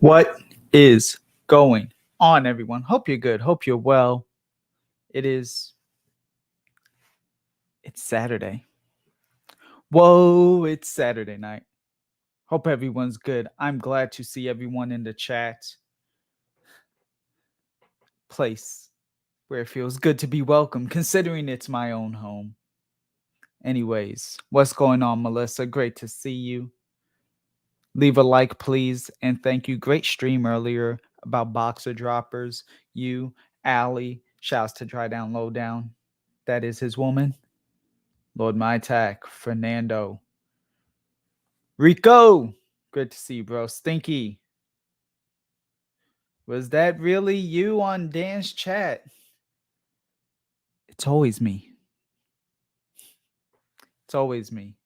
What is going on, everyone? Hope you're good. Hope you're well. It's Saturday. Whoa, it's Saturday night. Hope everyone's good. I'm glad to see everyone in the chat place where it feels good to be welcome, considering it's my own home. Anyways, what's going on, Melissa? Great to see you. Leave a like, please, and thank you. Great stream earlier about boxer droppers. You, Allie, shouts to Dry Down Low Down. That is his woman. Lord My Attack, Fernando. Rico, good to see you, bro. Stinky. Was that really you on Dan's chat? It's always me. It's always me.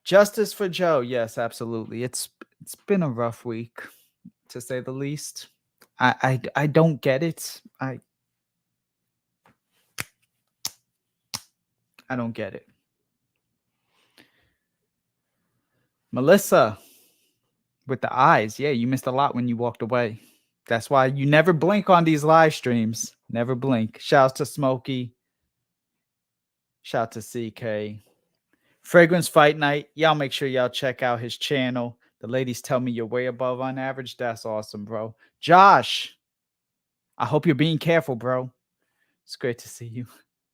Justice for Joe. Yes, absolutely. It's been a rough week, to say the least. I don't get it. I don't get it. Melissa, with the eyes. Yeah, you missed a lot when you walked away. That's why you never blink on these live streams. Never blink. Shouts to Smokey. Shout to CK. Fragrance Fight Night. Y'all make sure y'all check out his channel. The ladies tell me you're way above on average. That's awesome, bro. Josh, I hope you're being careful, bro. It's great to see you.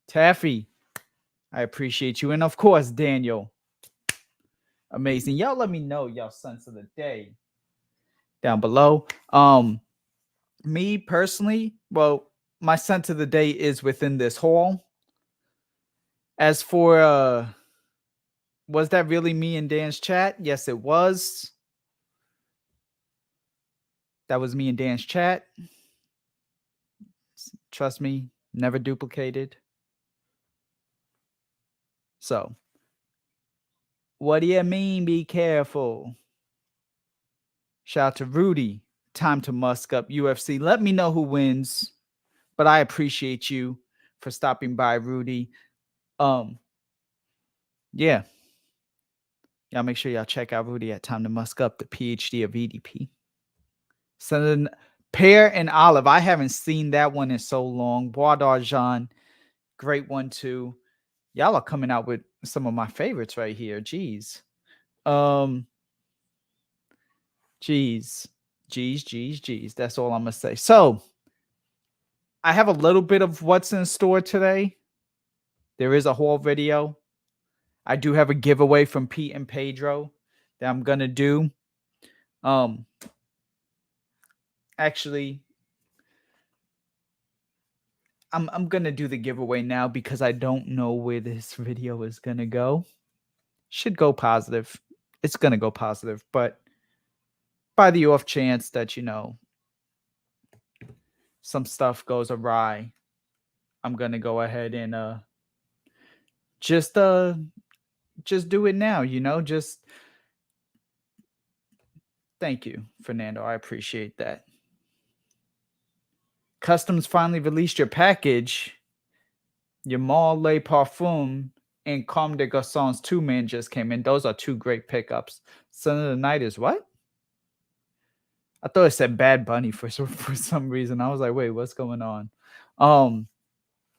Taffy, I appreciate you. And of course, Daniel. Amazing. Y'all let me know y'all sense of the day down below. Me personally, well, my sense of the day is within this hall. As for was that really me and Dan's chat? Yes, it was. That was me and Dan's chat. Trust me, never duplicated. So, what do you mean be careful? Shout out to Rudy. Time to musk up UFC. Let me know who wins. But I appreciate you for stopping by, Rudy. Yeah. Y'all make sure y'all check out Rudy at Time to Musk Up, the PhD of EDP. So Pear and Olive. I haven't seen that one in so long. Bois d'Argent, great one too. Y'all are coming out with some of my favorites right here. Jeez. Jeez. That's all I'm gonna say. So I have a little bit of what's in store today. There is a haul video. I do have a giveaway from Pete and Pedro that I'm gonna do. Actually, I'm gonna do the giveaway now because I don't know where this video is gonna go. Should go positive. It's gonna go positive, but by the off chance that some stuff goes awry, I'm gonna go ahead and just do it now. Just thank you, Fernando. I appreciate that. Customs finally released your package. Your Mall Le Parfum and Comme des Garçons 2-man just came in. Those are two great pickups. Son of the Night is what? I thought it said Bad Bunny for some reason. I was like, wait, what's going on?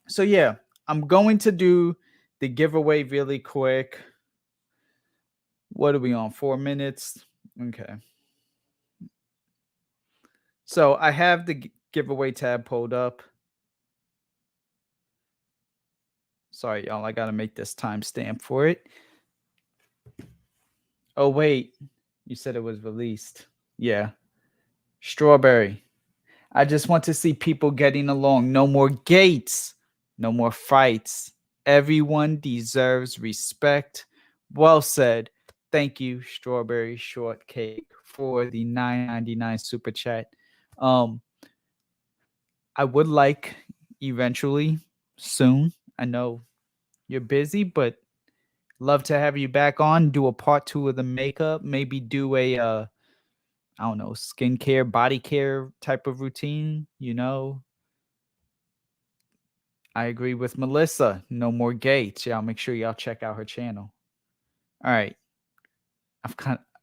So yeah, I'm going to do the giveaway really quick. What are we on? 4 minutes? Okay. So I have the giveaway tab pulled up. Sorry, y'all. I got to make this timestamp for it. Oh, wait. You said it was released. Yeah. Strawberry. I just want to see people getting along. No more gates. No more fights. Everyone deserves respect. Well said. Thank you, Strawberry Shortcake, for the $9.99 super chat. I would like eventually, soon. I know you're busy, but love to have you back on. Do a part 2 of the makeup. Maybe do a I don't know, skincare, body care type of routine. I agree with Melissa. No more gates. Y'all make sure y'all check out her channel. All right.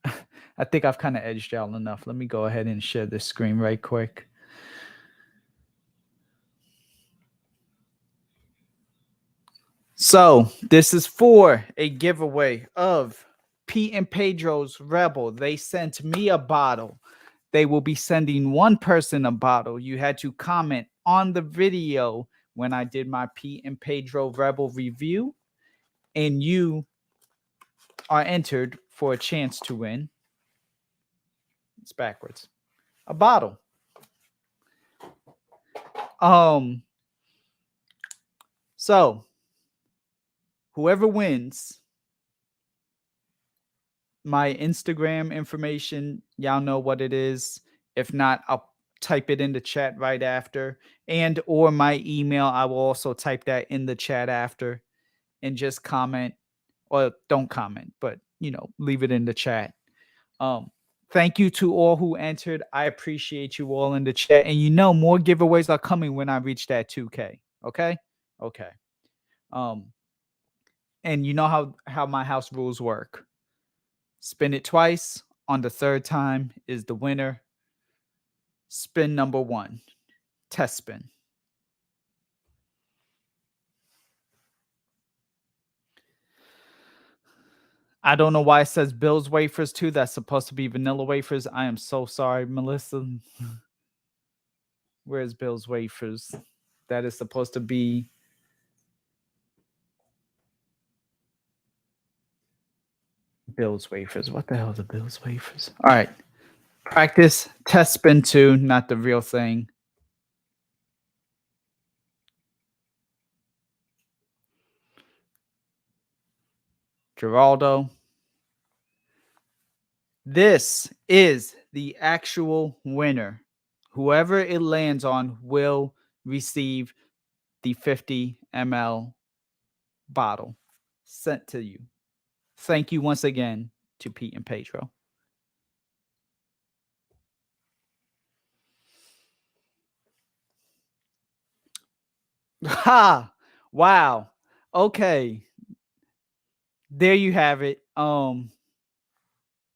I think I've kind of edged y'all enough. Let me go ahead and share this screen right quick. So this is for a giveaway of Pete and Pedro's Rebel. They sent me a bottle. They will be sending one person a bottle. You had to comment on the video when I did my Pete and Pedro Rebel review, and you are entered for a chance to win. It's backwards. A bottle. So whoever wins, my Instagram information, y'all know what it is. If not, I'll type it in the chat right after, and or my email. I will also type that in the chat after, and just comment, or don't comment, but leave it in the chat. Thank you to all who entered. I appreciate you all in the chat, and more giveaways are coming when I reach that 2K. Okay. And you know how my house rules work. Spin it twice. On the third time is the winner. Spin number 1. Test spin. I don't know why it says Bill's wafers too. That's supposed to be vanilla wafers. I am so sorry, Melissa. Where's Bill's wafers? That is supposed to be Bill's wafers. What the hell are Bill's wafers? All right. Practice test spin 2, not the real thing. Geraldo. This is the actual winner. Whoever it lands on will receive the 50 ml bottle sent to you. Thank you once again to Pete and Pedro. Ha! Wow. Okay. There you have it.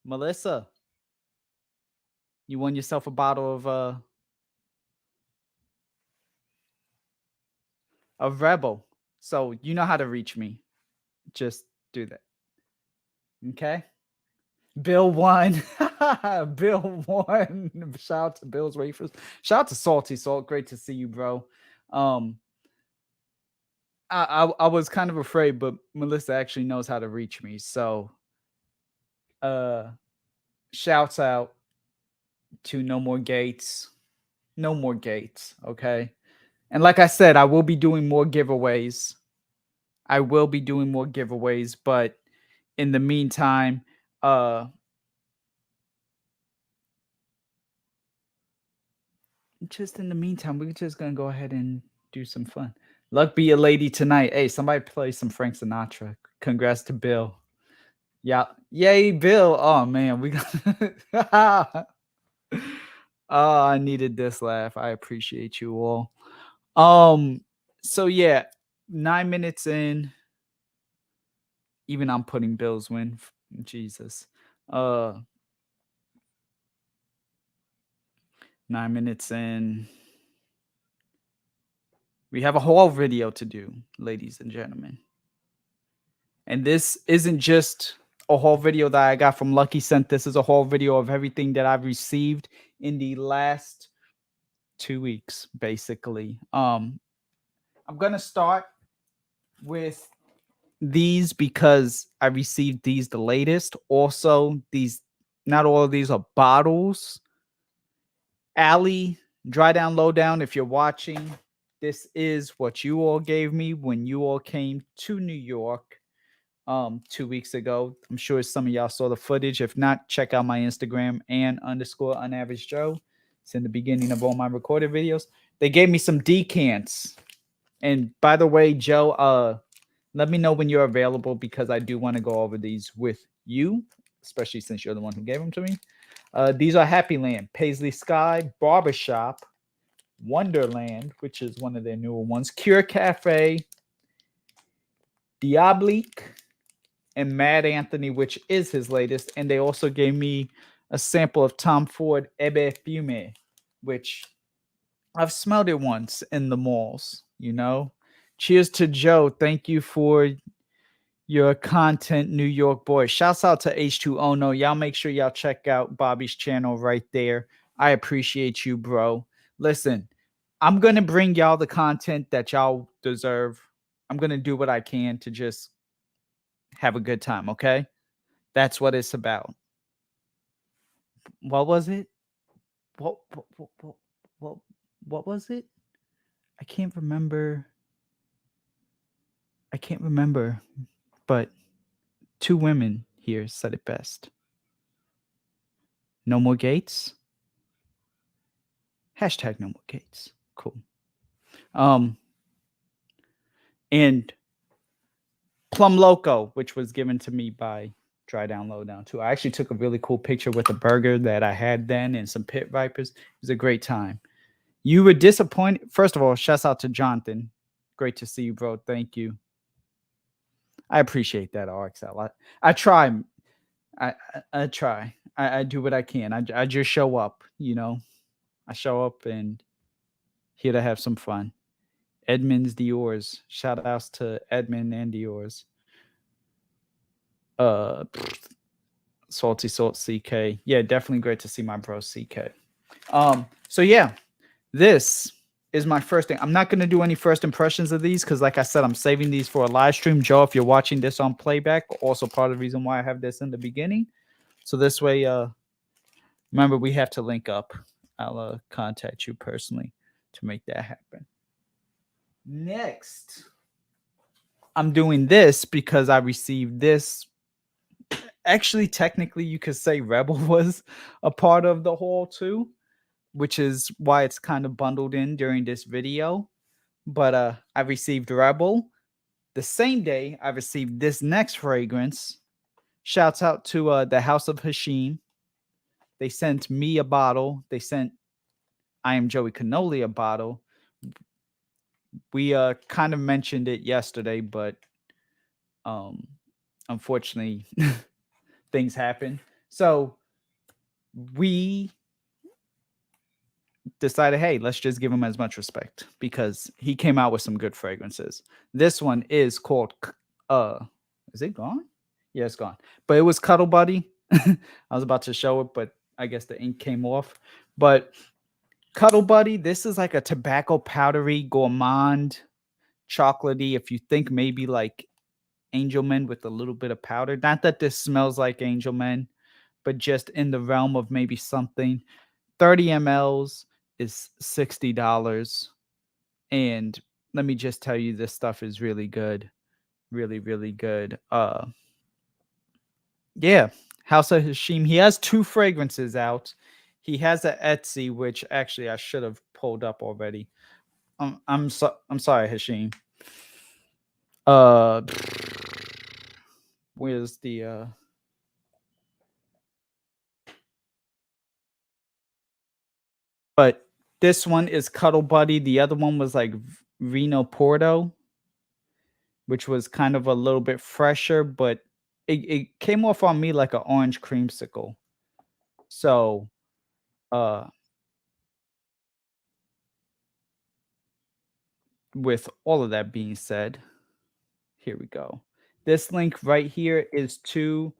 Melissa, you won yourself a bottle of Rebel. So you know how to reach me. Just do that. Okay? Bill won. Bill won. Shout out to Bill's Wafers. Shout out to Salty Salt. Great to see you, bro. I was kind of afraid, but Melissa actually knows how to reach me. So shouts out to No More Gates. No More Gates. Okay. And like I said, I will be doing more giveaways. But in the meantime, we're just gonna go ahead and do some fun. Luck be a lady tonight. Hey, somebody play some Frank Sinatra. Congrats to Bill. Yeah. Yay, Bill. Oh man, we got oh, I needed this laugh. I appreciate you all. So yeah, 9 minutes in. Even I'm putting Bill's win. Jesus. 9 minutes in. We have a whole video to do, ladies and gentlemen. And this isn't just a whole video that I got from Lucky Scent. This is a whole video of everything that I've received in the last 2 weeks, basically. I'm gonna start with these because I received these the latest. Also, these, not all of these are bottles. Allie, Dry Down Low Down, if you're watching, this is what you all gave me when you all came to New York 2 weeks ago. I'm sure some of y'all saw the footage. If not, check out my Instagram and _ unAVERAGE Joe. It's in the beginning of all my recorded videos. They gave me some decants. And by the way, Joe, let me know when you're available because I do want to go over these with you, especially since you're the one who gave them to me. These are Happy Land, Paisley Sky, Barbershop, Wonderland, which is one of their newer ones, Cure Cafe, Diablique, and Mad Anthony, which is his latest. And they also gave me a sample of Tom Ford Ebe Fume, which I've smelled it once in the malls, you know. Cheers to Joe. Thank you for your content, New York boy. Shouts out to H2Ono. Y'all make sure y'all check out Bobby's channel right there. I appreciate you, bro. Listen, I'm going to bring y'all the content that y'all deserve. I'm going to do what I can to just have a good time, okay? That's what it's about. What was it? What, what was it? I can't remember. But two women here said it best. No more gates. Hashtag no more gates. Cool. And Plum Loco, which was given to me by Dry Down Low Down too. I actually took a really cool picture with a burger that I had then and some pit vipers. It was a great time. You were disappointed. First of all, shouts out to Jonathan. Great to see you, bro. Thank you. I appreciate that, RXL. I try. I try. I do what I can. I just show up, you know. I show up and here to have some fun. Edmund's Dior's. Shout outs to Edmund and Dior's. Salty Salt CK. Yeah, definitely great to see my bro CK. So yeah, this is my first thing. I'm not going to do any first impressions of these because, like I said, I'm saving these for a live stream. Joe, if you're watching this on playback, also part of the reason why I have this in the beginning. So this way, remember, we have to link up. I'll contact you personally to make that happen. Next, I'm doing this because I received this. Actually, technically, you could say Rebel was a part of the haul too, which is why it's kind of bundled in during this video. But I received Rebel. The same day, I received this next fragrance. Shouts out to the House of Hashim. They sent me a bottle. They sent I Am Joey Cannoli a bottle. We kind of mentioned it yesterday, but unfortunately, things happen. So we decided, hey, let's just give him as much respect because he came out with some good fragrances. This one is called is it gone? Yeah, it's gone. But it was Cuddle Buddy. I was about to show it, but I guess the ink came off. But Cuddle Buddy, this is like a tobacco powdery gourmand chocolatey. If you think maybe like Angelman with a little bit of powder. Not that this smells like Angelman, but just in the realm of maybe something. 30 mLs is $60. And let me just tell you, this stuff is really good. Really, really good. Yeah, House of Hashim. He has 2 fragrances out. He has a Etsy, which actually I should have pulled up already. I'm sorry, Hashim. Where's the but this one is Cuddle Buddy. The other one was like Reno Porto, which was kind of a little bit fresher, but it came off on me like an orange creamsicle. So with all of that being said, here we go. This link right here is to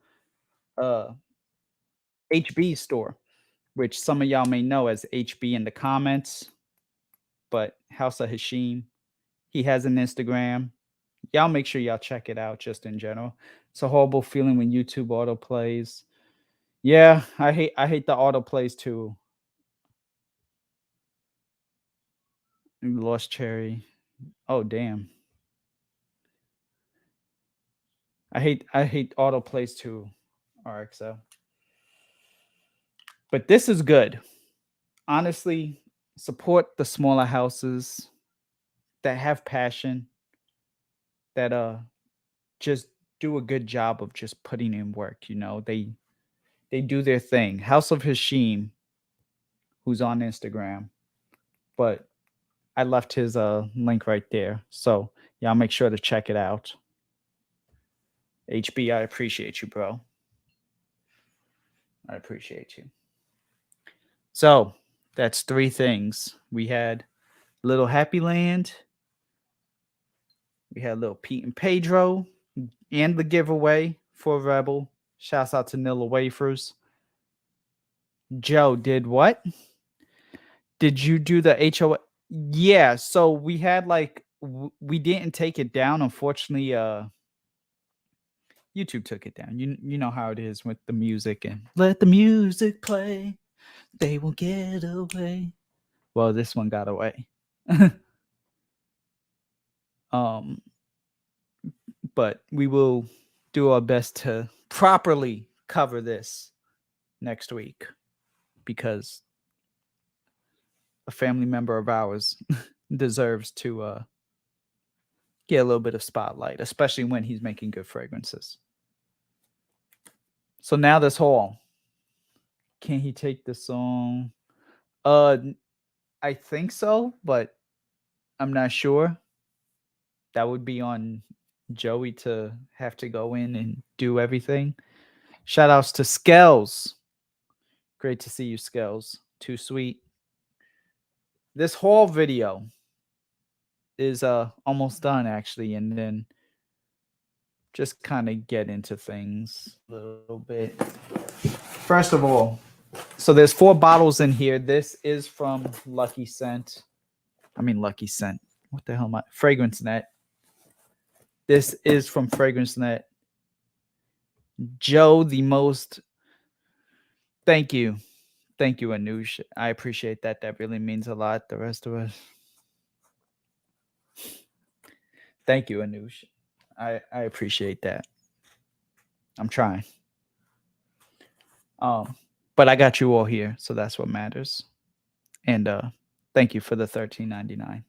HB store, which some of y'all may know as HB in the comments, but House of Hashim, he has an Instagram. Y'all make sure y'all check it out just in general. It's a horrible feeling when YouTube autoplays. Yeah, I hate the autoplays too. Lost Cherry. Oh damn. I hate autoplays too, RXO. But this is good. Honestly, support the smaller houses that have passion, that just do a good job of just putting in work, you know. They do their thing. House of Hashim, who's on Instagram, but I left his link right there. So y'all make sure to check it out. HB, I appreciate you, bro. I appreciate you. So that's 3 things. We had Little Happy Land. We had Little Pete and Pedro and the giveaway for Rebel. Shouts out to Nilla Wafers. Joe did what? Did you do the HOA? Yeah, so we had like we didn't take it down. Unfortunately, YouTube took it down. You know how it is with the music and let the music play. They will get away. Well, this one got away. um, but we will do our best to properly cover this next week because a family member of ours deserves to get a little bit of spotlight, especially when he's making good fragrances. So now this haul. Can he take the song? I think so, but I'm not sure. That would be on Joey to have to go in and do everything. Shout outs to Skells. Great to see you, Skells. Too sweet. This haul video is almost done actually, and then just kind of get into things a little bit. First of all, so there's 4 bottles in here. This is from Lucky Scent. Lucky Scent. What the hell am I? Fragrance Net. This is from Fragrance Net. Joe, the most. Thank you. Thank you, Anush. I appreciate that. That really means a lot. The rest of us. Thank you, Anush. I appreciate that. I'm trying. But I got you all here, so that's what matters. And thank you for the $13.99.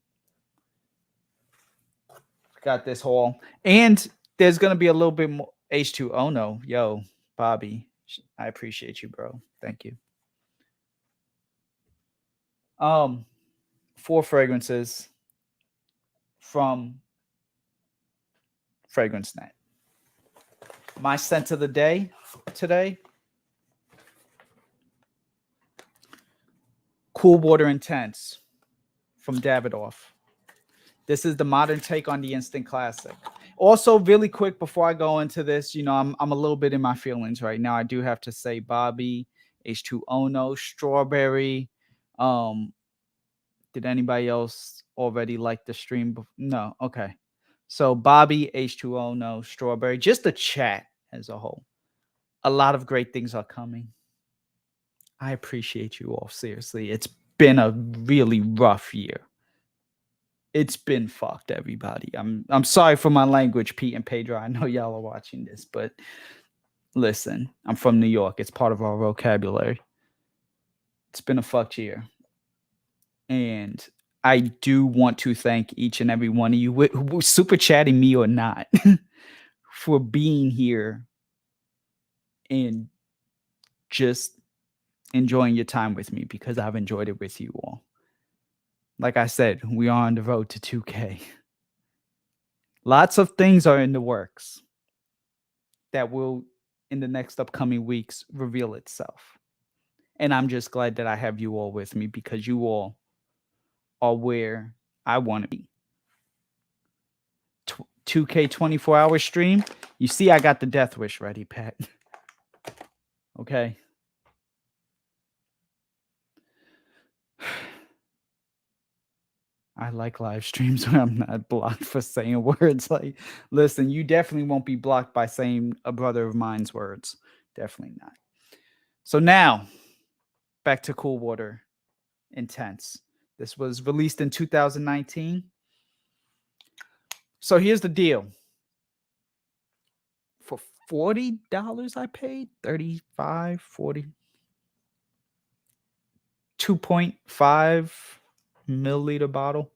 Got this haul. And there's gonna be a little bit more H2O. No, yo, Bobby. I appreciate you, bro. Thank you. 4 fragrances from Fragrance Net. My scent of the day today. Cool Water Intense from Davidoff. This is the modern take on the instant classic. Also, really quick before I go into this, I'm a little bit in my feelings right now. I do have to say Bobby, H2O No, Strawberry. Did anybody else already like the stream? No. Okay. So Bobby, H2O No, Strawberry, just the chat as a whole. A lot of great things are coming. I appreciate you all. Seriously, it's been a really rough year. It's been fucked, everybody. I'm sorry for my language, Pete and Pedro. I know y'all are watching this, but listen, I'm from New York. It's part of our vocabulary. It's been a fucked year. And I do want to thank each and every one of you who super chatting me or not for being here and just enjoying your time with me because I've enjoyed it with you all. Like I said, we are on the road to 2K. Lots of things are in the works that will, in the next upcoming weeks, reveal itself. And I'm just glad that I have you all with me because you all are where I want to be. 2K 24-hour stream. You see, I got the death wish ready, Pat. Okay. I like live streams where I'm not blocked for saying words like, listen, you definitely won't be blocked by saying a brother of mine's words. Definitely not. So now, back to Cool Water Intense. This was released in 2019. So here's the deal. For $40 I paid, 35, 40, 2.5 milliliter bottle.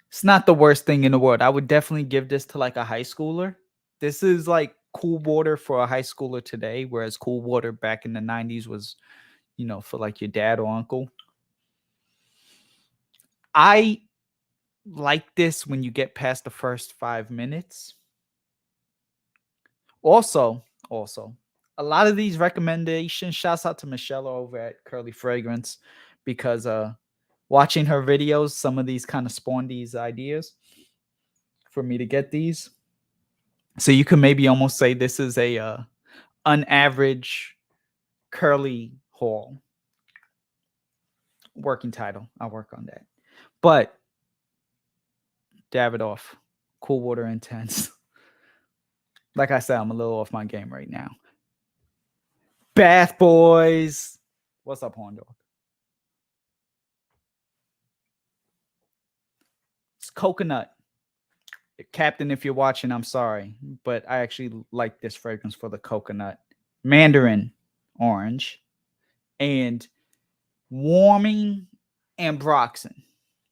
It's not the worst thing in the world. I would definitely give this to like a high schooler. This is like Cool Water for a high schooler today, whereas Cool Water back in the 90s was, for like your dad or uncle. I like this when you get past the first 5 minutes. Also, a lot of these recommendations, shouts out to Michelle over at Curly Fragrance, because watching her videos, some of these kind of spawned these ideas for me to get these. So you can maybe almost say this is a unAVERAGE curly haul. Working title. I'll work on that. But Davidoff, Cool Water Intense. Like I said, I'm a little off my game right now. Bath Boys. What's up, Horn Dog? It's coconut. Captain, if you're watching, I'm sorry, but I actually like this fragrance for the coconut. Mandarin orange and warming ambroxan,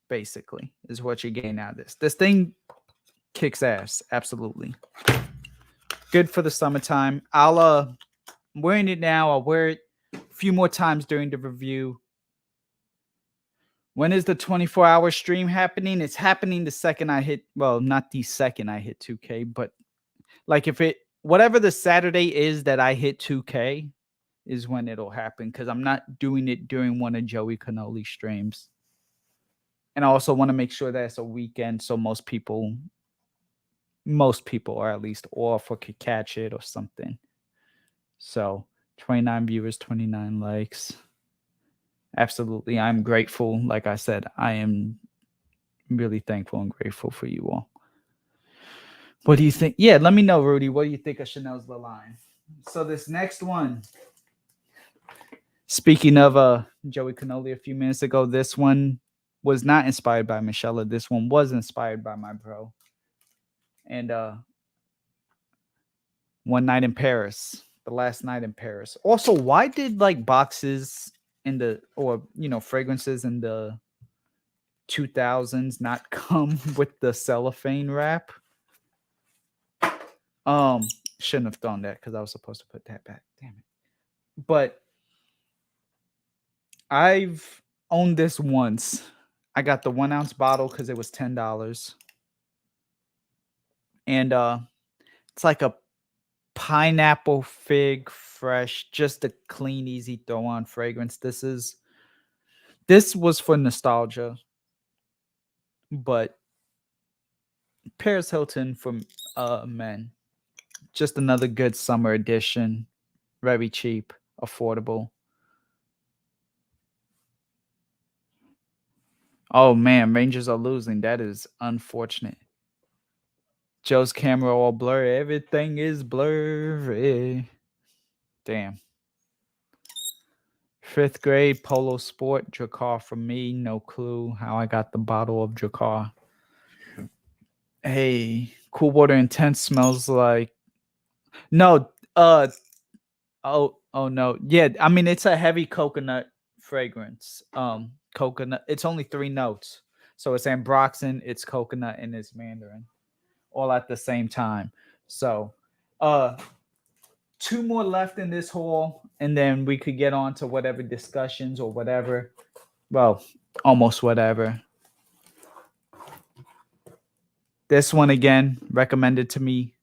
basically, is what you're getting out of this. This thing kicks ass, absolutely. Good for the summertime. I'm wearing it now. I'll wear it a few more times during the review. When is the 24-hour stream happening? It's happening the second I hit, well, not the second I hit 2K, but like if it, whatever the Saturday is that I hit 2K is when it'll happen, because I'm not doing it during one of Joey Cannoli streams. And I also want to make sure that it's a weekend so most people are at least off or could catch it or something. So 29 viewers, 29 likes. Absolutely. I'm grateful. Like I said, I am really thankful and grateful for you all. What do you think? Yeah, let me know, Rudy. What do you think of Chanel's La Line? So this next one, speaking of Joey Cannoli a few minutes ago, this one was not inspired by Michelle. This one was inspired by my bro. And One Night in Paris, the last night in Paris. Also, why did like boxes in the, or fragrances in the 2000s not come with the cellophane wrap? Shouldn't have done that because I was supposed to put that back. Damn it. But I've owned this once. I got the 1 ounce bottle because it was $10. And it's like a pineapple fig fresh, just a clean, easy throw on fragrance. This was for nostalgia, but Paris Hilton for men. Just another good summer edition. Very cheap, affordable. Oh man, Rangers are losing. That is unfortunate. Joe's camera all blurry. Everything is blurry. Damn. 5th grade polo sport Dracar for me. No clue how I got the bottle of Dracar. Hey, Cool Water Intense smells like no. Oh no. Yeah, I mean it's a heavy coconut fragrance. Coconut. It's only 3 notes. So it's ambroxan, it's coconut, and it's mandarin, all at the same time. So, 2 more left in this haul, and then we could get on to whatever discussions or whatever. Well, almost whatever. This one again, recommended to me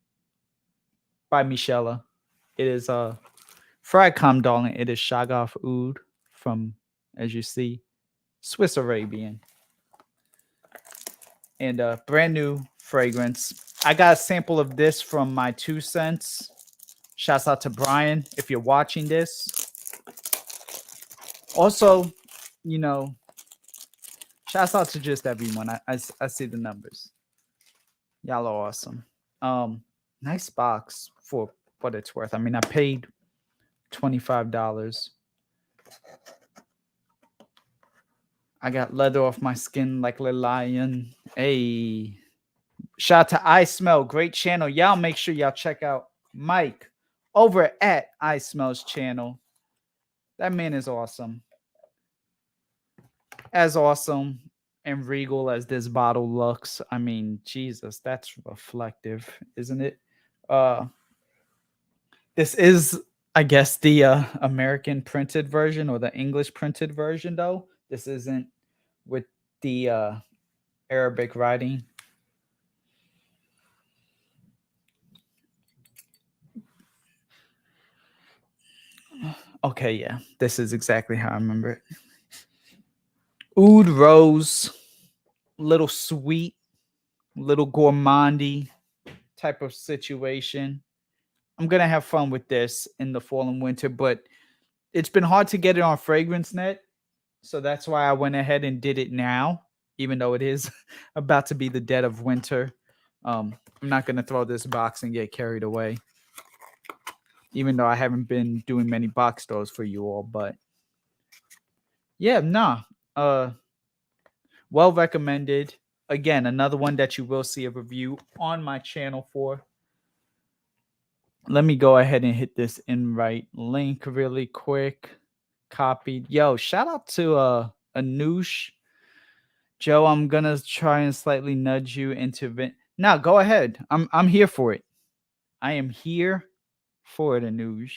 by Michelle. It is fried calm darling. It is Shagaf Oud from, as you see, Swiss Arabian. And a brand new fragrance. I got a sample of this from my 2 cents. Shouts out to Brian if you're watching this. Also, shouts out to just everyone. I see the numbers. Y'all are awesome. Nice box for what it's worth. I mean, I paid $25. I got leather off my skin like a lion. Hey. Shout out to I Smell. Great channel. Y'all make sure y'all check out Mike over at I Smell's channel. That man is awesome. As awesome and regal as this bottle looks. I mean, Jesus, that's reflective, isn't it? This is, I guess, the American printed version or the English printed version, though. This isn't with the Arabic writing. Okay, yeah. This is exactly how I remember it. Oud rose, little sweet, little gourmandy type of situation. I'm gonna have fun with this in the fall and winter, but it's been hard to get it on FragranceNet, so that's why I went ahead and did it now, even though it is about to be the dead of winter. I'm not gonna throw this box and get carried away, even though I haven't been doing many box stores for you all. But yeah, nah, well recommended. Again, another one that you will see a review on my channel for. Let me go ahead and hit this invite link really quick. Copied. Yo, shout out to Anoush. Joe, I'm gonna try and slightly nudge you into now. Go ahead. I'm here for it. I am here for it, Anoush.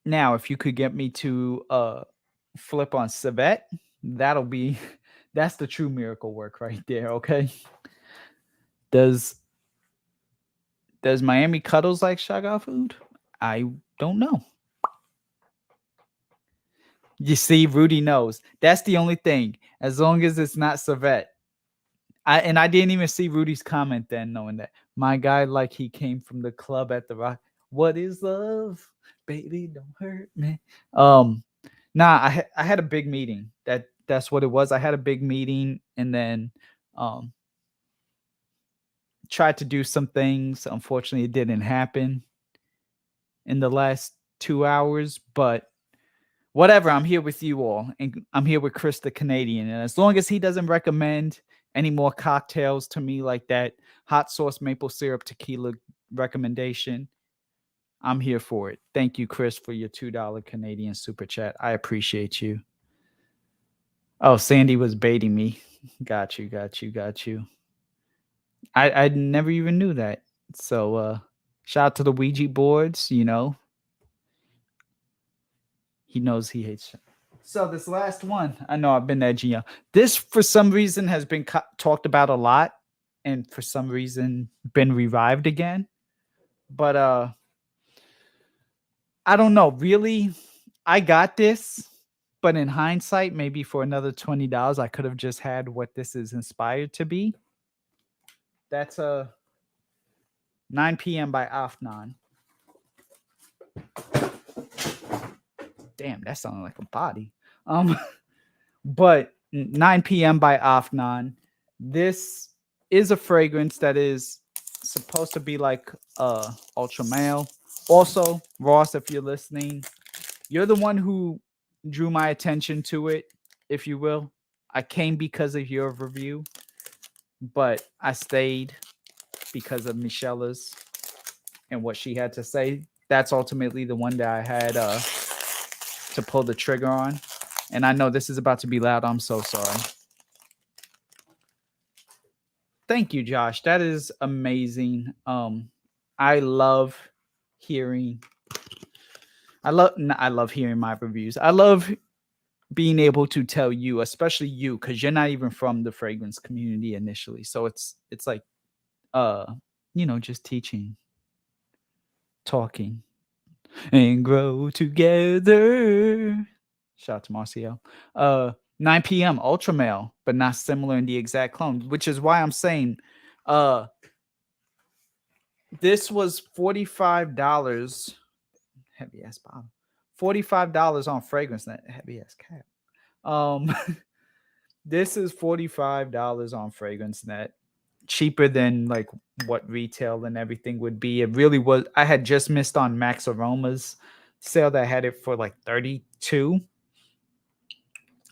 Now if you could get me to flip on Civet, that'll be that's the true miracle work right there. Okay. Does Miami Cuddles like Shaga food? I don't know. You see, Rudy knows. That's the only thing. As long as it's not Civet. I didn't even see Rudy's comment then, knowing that my guy, like he came from the club at the Rock. What is love, baby? Don't hurt me. Nah, I had a big meeting. That's what it was. I had a big meeting and then tried to do some things. Unfortunately, it didn't happen in the last 2 hours, but whatever. I'm here with you all, and I'm here with Chris the Canadian. And as long as he doesn't recommend any more cocktails to me like that hot sauce maple syrup tequila recommendation, I'm here for it. Thank you, Chris, for your $2 Canadian super chat. I appreciate you. Oh, Sandy was baiting me. Got you. I never even knew that. So shout out to the Ouija boards, you know. He knows he hates. So this last one, I know I've been edging you. This, for some reason, has been talked about a lot, and for some reason, been revived again. But I don't know. Really, I got this, but in hindsight, maybe for another $20, I could have just had what this is inspired to be. That's a 9 p.m. by Afnan. Damn, that sounded like a body. But 9 p.m. by Afnan. This is a fragrance that is supposed to be like ultra male. Also, Ross, if you're listening, you're the one who drew my attention to it, if you will. I came because of your review, but I stayed because of Michela's and what she had to say. That's ultimately the one that I had to pull the trigger on. And I know this is about to be loud. I'm so sorry. Thank you, Josh. That is amazing. I love hearing. I love hearing my reviews. I love being able to tell you, especially you, because you're not even from the fragrance community initially. So it's like, just teaching, talking, and grow together. Shout out to Marcio. 9 p.m. Ultra Male, but not similar in the exact clone, which is why I'm saying this was $45. Heavy ass bottle. $45 on FragranceNet. Heavy ass cap. This is $45 on FragranceNet. Cheaper than like what retail and everything would be. It really was. I had just missed on Max Aroma's sale that had it for like 32.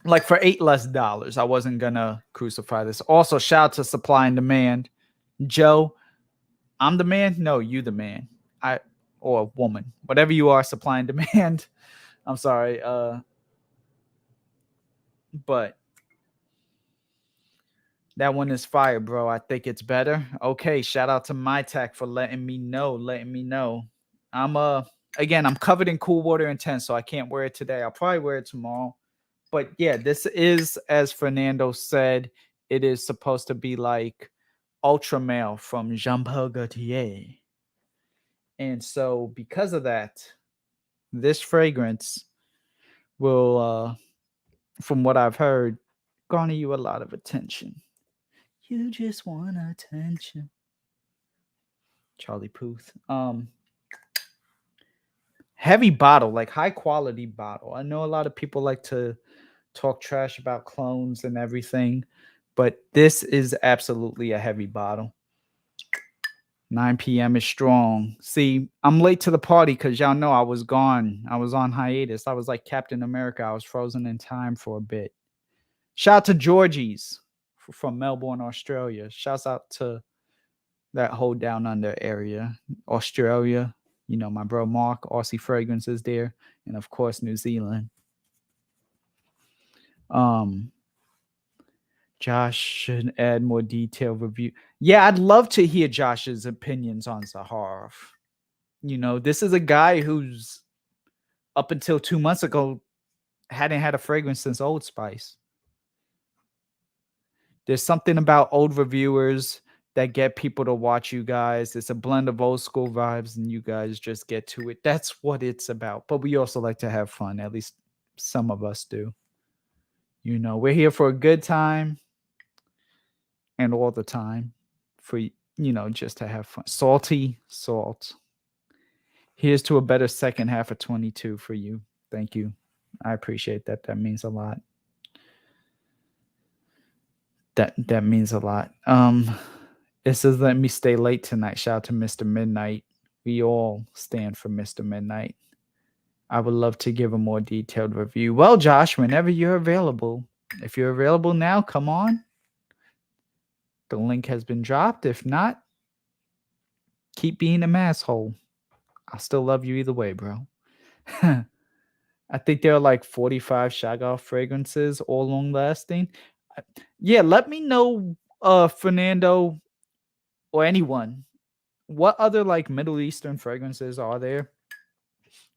Like for $8 less. I wasn't gonna crucify this. Also, shout out to Supply and Demand. Joe, I'm the man. No, you the man. Or woman, whatever you are, Supply and Demand. I'm sorry. But that one is fire, bro. I think it's better. Okay, shout out to MyTech for letting me know. I'm covered in cool water intense, so I can't wear it today. I'll probably wear it tomorrow. But yeah, this is, as Fernando said, it is supposed to be like ultra male from Jean Paul Gaultier. And so because of that, this fragrance will, from what I've heard, garner you a lot of attention. You just want attention. Charlie Puth. Heavy bottle, like high quality bottle. I know a lot of people like to talk trash about clones and everything, but this is absolutely a heavy bottle. 9 p.m. is strong. See, I'm late to the party because y'all know I was gone. I was on hiatus. I was like Captain America. I was frozen in time for a bit. Shout out to Georgie's from Melbourne, Australia. Shouts out to that whole down under area, Australia. You know, my bro Mark, Aussie Fragrances there, and of course New Zealand. Josh should add more detailed review. Yeah, I'd love to hear Josh's opinions on Zaharoff. You know, this is a guy who's up until 2 months ago hadn't had a fragrance since Old Spice. There's something about old reviewers that get people to watch you guys. It's a blend of old school vibes and you guys just get to it. That's what it's about. But we also like to have fun. At least some of us do. You know, we're here for a good time and all the time for, you know, just to have fun. Salty salt. Here's to a better second half of 22 for you. Thank you. I appreciate that. That means a lot. That means a lot. It says let me stay late tonight. Shout out to Mr. Midnight. We all stand for Mr. Midnight. I would love to give a more detailed review. Well, Josh, whenever you're available. If you're available now, come on. The link has been dropped. If not, keep being an asshole. I'll still love you either way, bro. I think there are like 45 Shaggoff fragrances, all long lasting. Yeah, let me know, Fernando or anyone, what other like Middle Eastern fragrances are there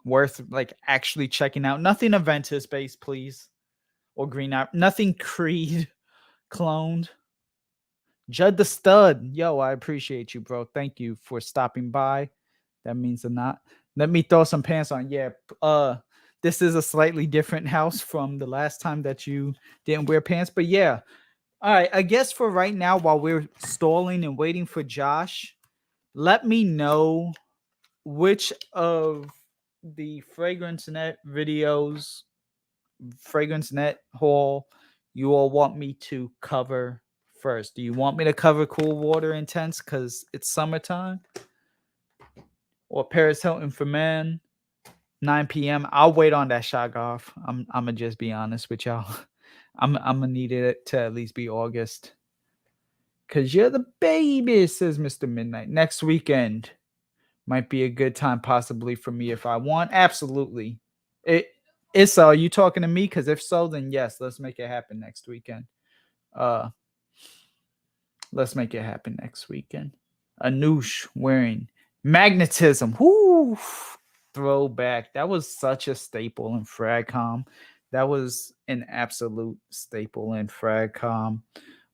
worth like actually checking out? Nothing Aventus based, please, or Green Eye. Nothing Creed cloned. Judd the Stud, yo, I appreciate you, bro. Thank you for stopping by. That means a lot. Let me throw some pants on. Yeah, this is a slightly different house from the last time that you didn't wear pants, but yeah. All right, I guess for right now, while we're stalling and waiting for Josh, let me know which of the Fragrance Net videos, Fragrance Net haul, you all want me to cover first. Do you want me to cover Cool Water Intense because it's summertime? Or Paris Hilton for Men, 9 p.m. I'll wait on that Shaggoff. I'm gonna just be honest with y'all. I'm gonna need it to at least be August. Cause you're the baby, says Mr. Midnight. Next weekend might be a good time possibly for me if I want. Absolutely. Issa, are you talking to me? Because if so, then yes, let's make it happen next weekend. Let's make it happen next weekend. Anoush wearing Magnetism. Whoo! Throwback. That was such a staple in Fragcom. That was an absolute staple in Fragcom.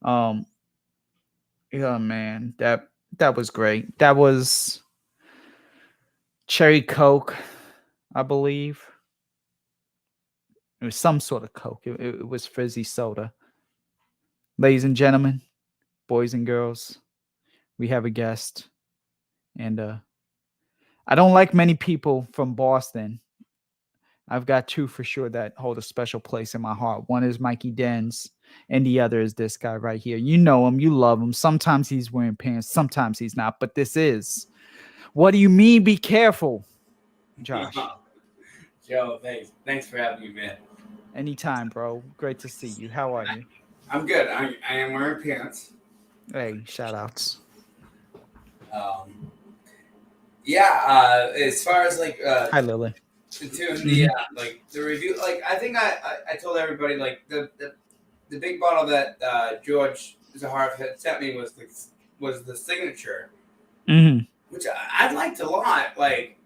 Yeah, man, that was great. That was Cherry Coke, I believe. It was some sort of Coke. It was fizzy soda. Ladies and gentlemen, boys and girls, we have a guest. And I don't like many people from Boston. I've got two for sure that hold a special place in my heart. One is Mikey Dens, and the other is this guy right here. You know him, you love him. Sometimes he's wearing pants, sometimes he's not, but this is. What do you mean, be careful, Josh? Joe, thanks for having me, man. Anytime, bro. Great to see you. How are you? I'm good. I am wearing pants. Hey, shout outs. Yeah, as far as like Hi, Lily. the like the review, like I think I told everybody like the big bottle that George Zaharoff had sent me was the signature, which I liked a lot. Like,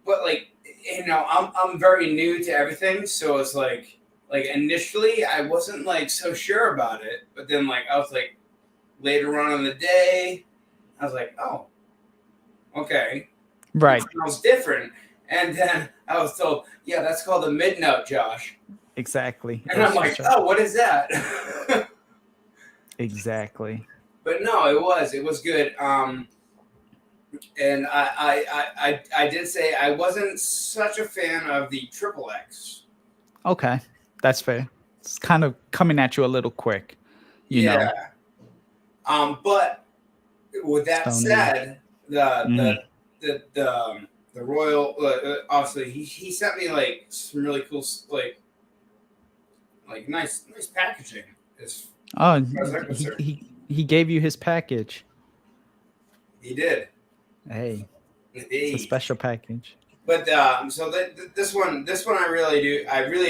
but like you know, I'm very new to everything, so it's like initially I wasn't like so sure about it, but then like I was like later on in the day, I was like, oh, okay. Right. It smells different. And then I was told, yeah, that's called a mid-note, Josh. Exactly. And I'm like, oh, what is that? Exactly. But no, it was good. And I did say I wasn't such a fan of the Triple X. Okay, that's fair. It's kind of coming at you a little quick, you know. But with that Stone said, Mhm. the Royal obviously he sent me like some really cool like nice packaging. Oh, As I'm he concerned, he he gave you his package. he did. Hey, it's a Hey. special package. But so this one I really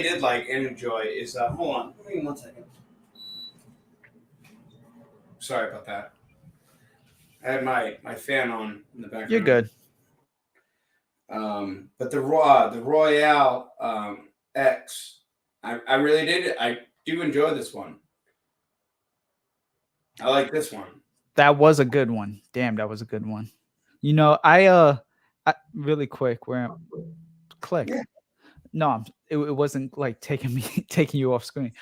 did like and enjoy is hold on, give me 1 second. Sorry about that. I had my fan on in the background. You're good. But the Royale X, I really did. I do enjoy this one. I like this one. That was a good one. Damn, that was a good one. You know, I really quick where click. Yeah. No, it wasn't like taking me taking you off screen.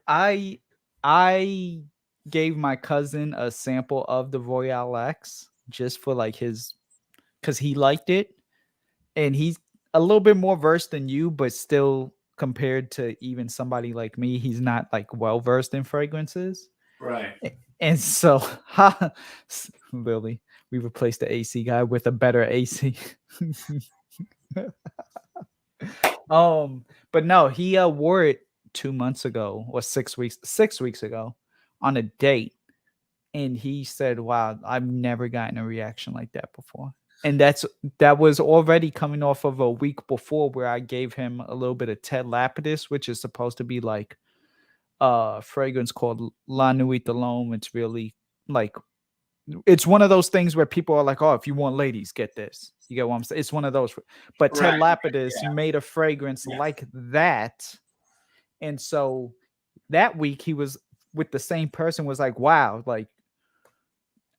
I I gave my cousin a sample of the Royale X just for like his because he liked it, and he's a little bit more versed than you, but still compared to even somebody like me, he's not like well versed in fragrances. Right. And so, ha, Lily, we replaced the AC guy with a better AC. But no, he wore it 2 months ago or 6 weeks ago on a date, and he said, "Wow, I've never gotten a reaction like that before." And that was already coming off of a week before where I gave him a little bit of Ted Lapidus, which is supposed to be like fragrance called La Nuit de l'Homme. It's really like it's one of those things where people are like, "Oh, if you want ladies, get this." You get what I'm saying? It's one of those. But Ted Right. Lapidus made a fragrance Yeah. like that, and so that week he was with the same person was like, "Wow, like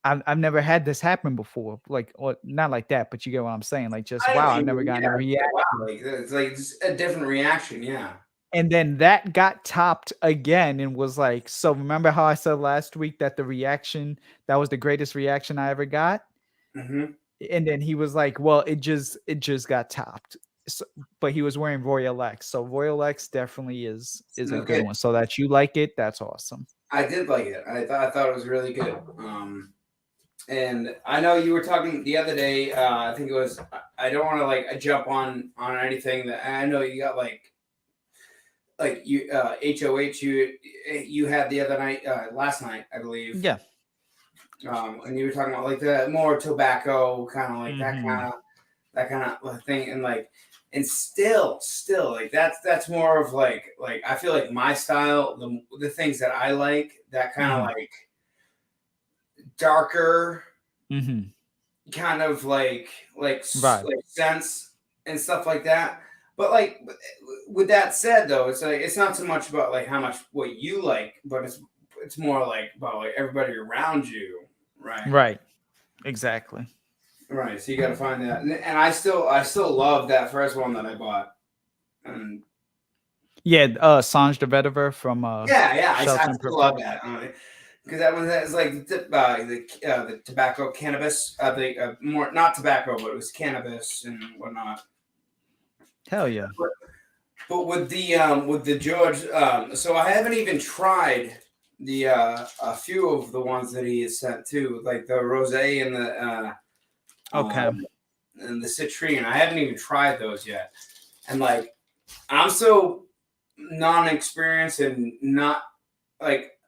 I've never had this happen before." Like, or not like that, but you get what I'm saying? Like, just I wow, know I've you never mean, gotten a yeah, wow, reaction. like it's a different reaction, yeah. And then that got topped again and was like, so remember how I said last week that the reaction that was the greatest reaction I ever got? Mm-hmm. And then he was like, well, it just got topped. So, but he was wearing Royal X. So Royal X definitely is a good Okay. one. So that you like it, that's awesome. I did like it. I thought it was really good. And I know you were talking the other day. I think it was. I don't want to like jump on anything that I know you got like you HOH you had the other night last night I believe. Yeah. And you were talking about like the more tobacco kind of like Mhm. that kind of thing, and like and still like that's more of like I feel like my style, the things that I like, that kind of Mhm. like darker Mhm. kind of Right. like sense and stuff like that. But like with that said though, it's like it's not so much about like how much what you like, but it's more like about like everybody around you, right? Right. Exactly. Right. So you got to find that, and I still love that first one that I bought. And Yeah, Sanj the Vetiver from I Shelton still love Perfume. that because that one is like the tobacco cannabis, the more not tobacco, but it was cannabis and whatnot. Hell yeah. But with the George, so I haven't even tried the a few of the ones that he has sent too, like the rosé and Okay. the citrine. I haven't even tried those yet, and like I'm so non-experienced and not like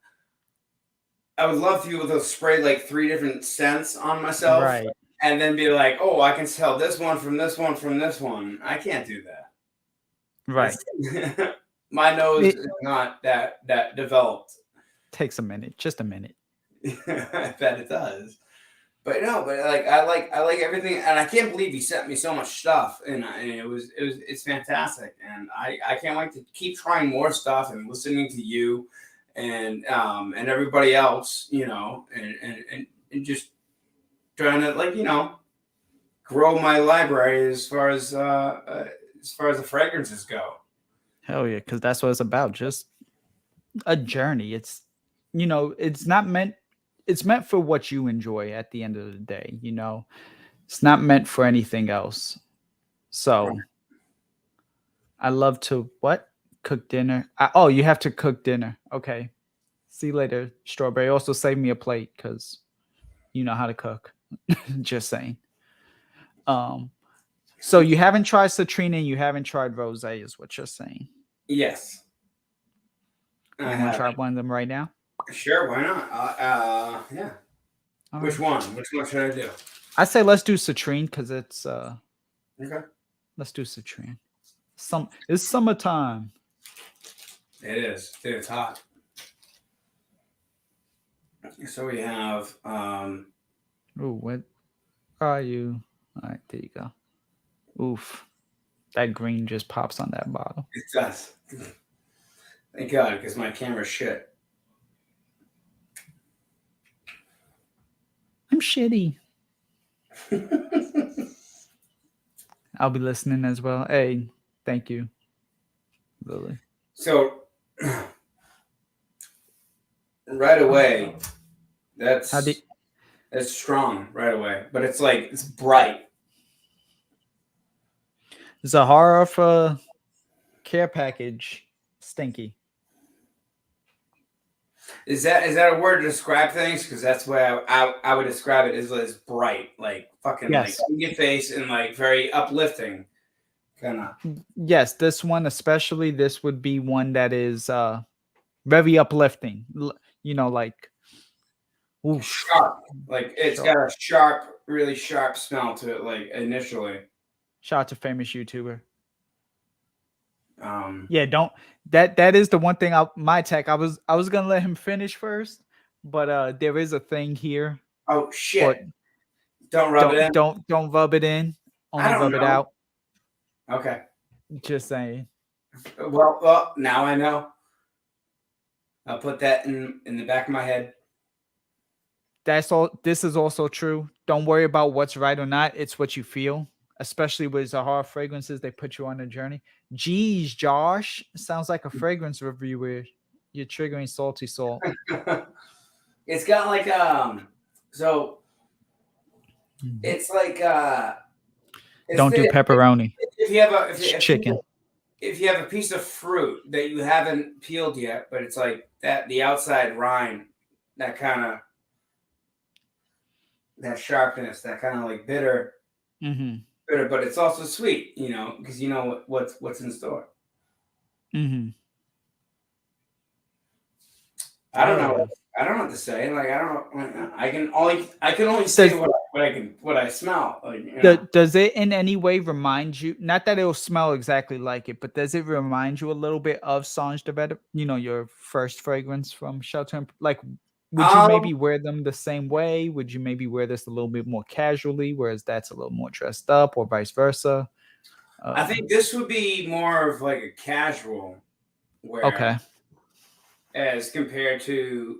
I would love to be able to spray like 3 different scents on myself Right. and then be like, oh, I can tell this one from this one from this one. I can't do that. Right. That's my nose It is not that developed. takes a minute, just a minute. I bet it does. But no, but like I like everything, and I can't believe he sent me so much stuff, and it's fantastic, and I can't wait to keep trying more stuff and listening to you, and everybody else, and just trying to like grow my library as far as the fragrances go. Hell yeah, because that's what it's about. Just a journey. It's it's not meant. It's meant for what you enjoy at the end of the day. It's not meant for anything else. So I love to cook dinner. Oh, you have to cook dinner. Okay. See you later, Strawberry. Also save me a plate because you know how to cook. Just saying. So you haven't tried Citrine and you haven't tried Rose, is what you're saying. Yes. You want to try one of them right now? Sure, why not? Yeah. Which one? Which one should I do? I say let's do Citrine because it's okay. Let's do Citrine. It's summertime. It is. Dude, it's hot. So we have Oh, what are you? All right, there you go. Oof. That green just pops on that bottle. It does. Thank God, because my camera's shit. I'm shitty. I'll be listening as well. Hey, thank you, Lily. So, right away, that's strong right away, but it's bright. Zaharoff care package, stinky. Is that a word to describe things? Because that's the way I would describe it. Is bright, like fucking like in your face and like very uplifting, kind of. Yes, this one especially. This would be one that is very uplifting. Like sharp. Like it's got a sharp, really sharp smell to it. Like initially. Shout out to famous YouTuber. Yeah, that is the one thing my tech. I was gonna let him finish first, but there is a thing here. Oh shit. Don't rub it in. Don't rub it in. Only rub it out. Okay. Just saying. Well, now I know. I'll put that in the back of my head. That's all. This is also true. Don't worry about what's right or not. It's what you feel. Especially with Zaharoff fragrances, they put you on a journey. Geez, Josh, sounds like a fragrance reviewer. You're triggering salty salt. It's got like so it's like don't do pepperoni. If you have chicken. If you have a piece of fruit that you haven't peeled yet, but it's like that the outside rind, that kind of that sharpness, that kind of like bitter. Mm-hmm. Bitter, but it's also sweet, because you know what's in store. Mm-hmm. I don't know what to say. Like I don't know. I can only say what I smell. Like, Does it in any way remind you? Not that it'll smell exactly like it, but does it remind you a little bit of Sange de Vetiver? Your first fragrance from Shelter. Like, would you maybe wear them the same way? Would you maybe wear this a little bit more casually, whereas that's a little more dressed up, or vice versa? I think this would be more of like a casual wear. Okay. As compared to,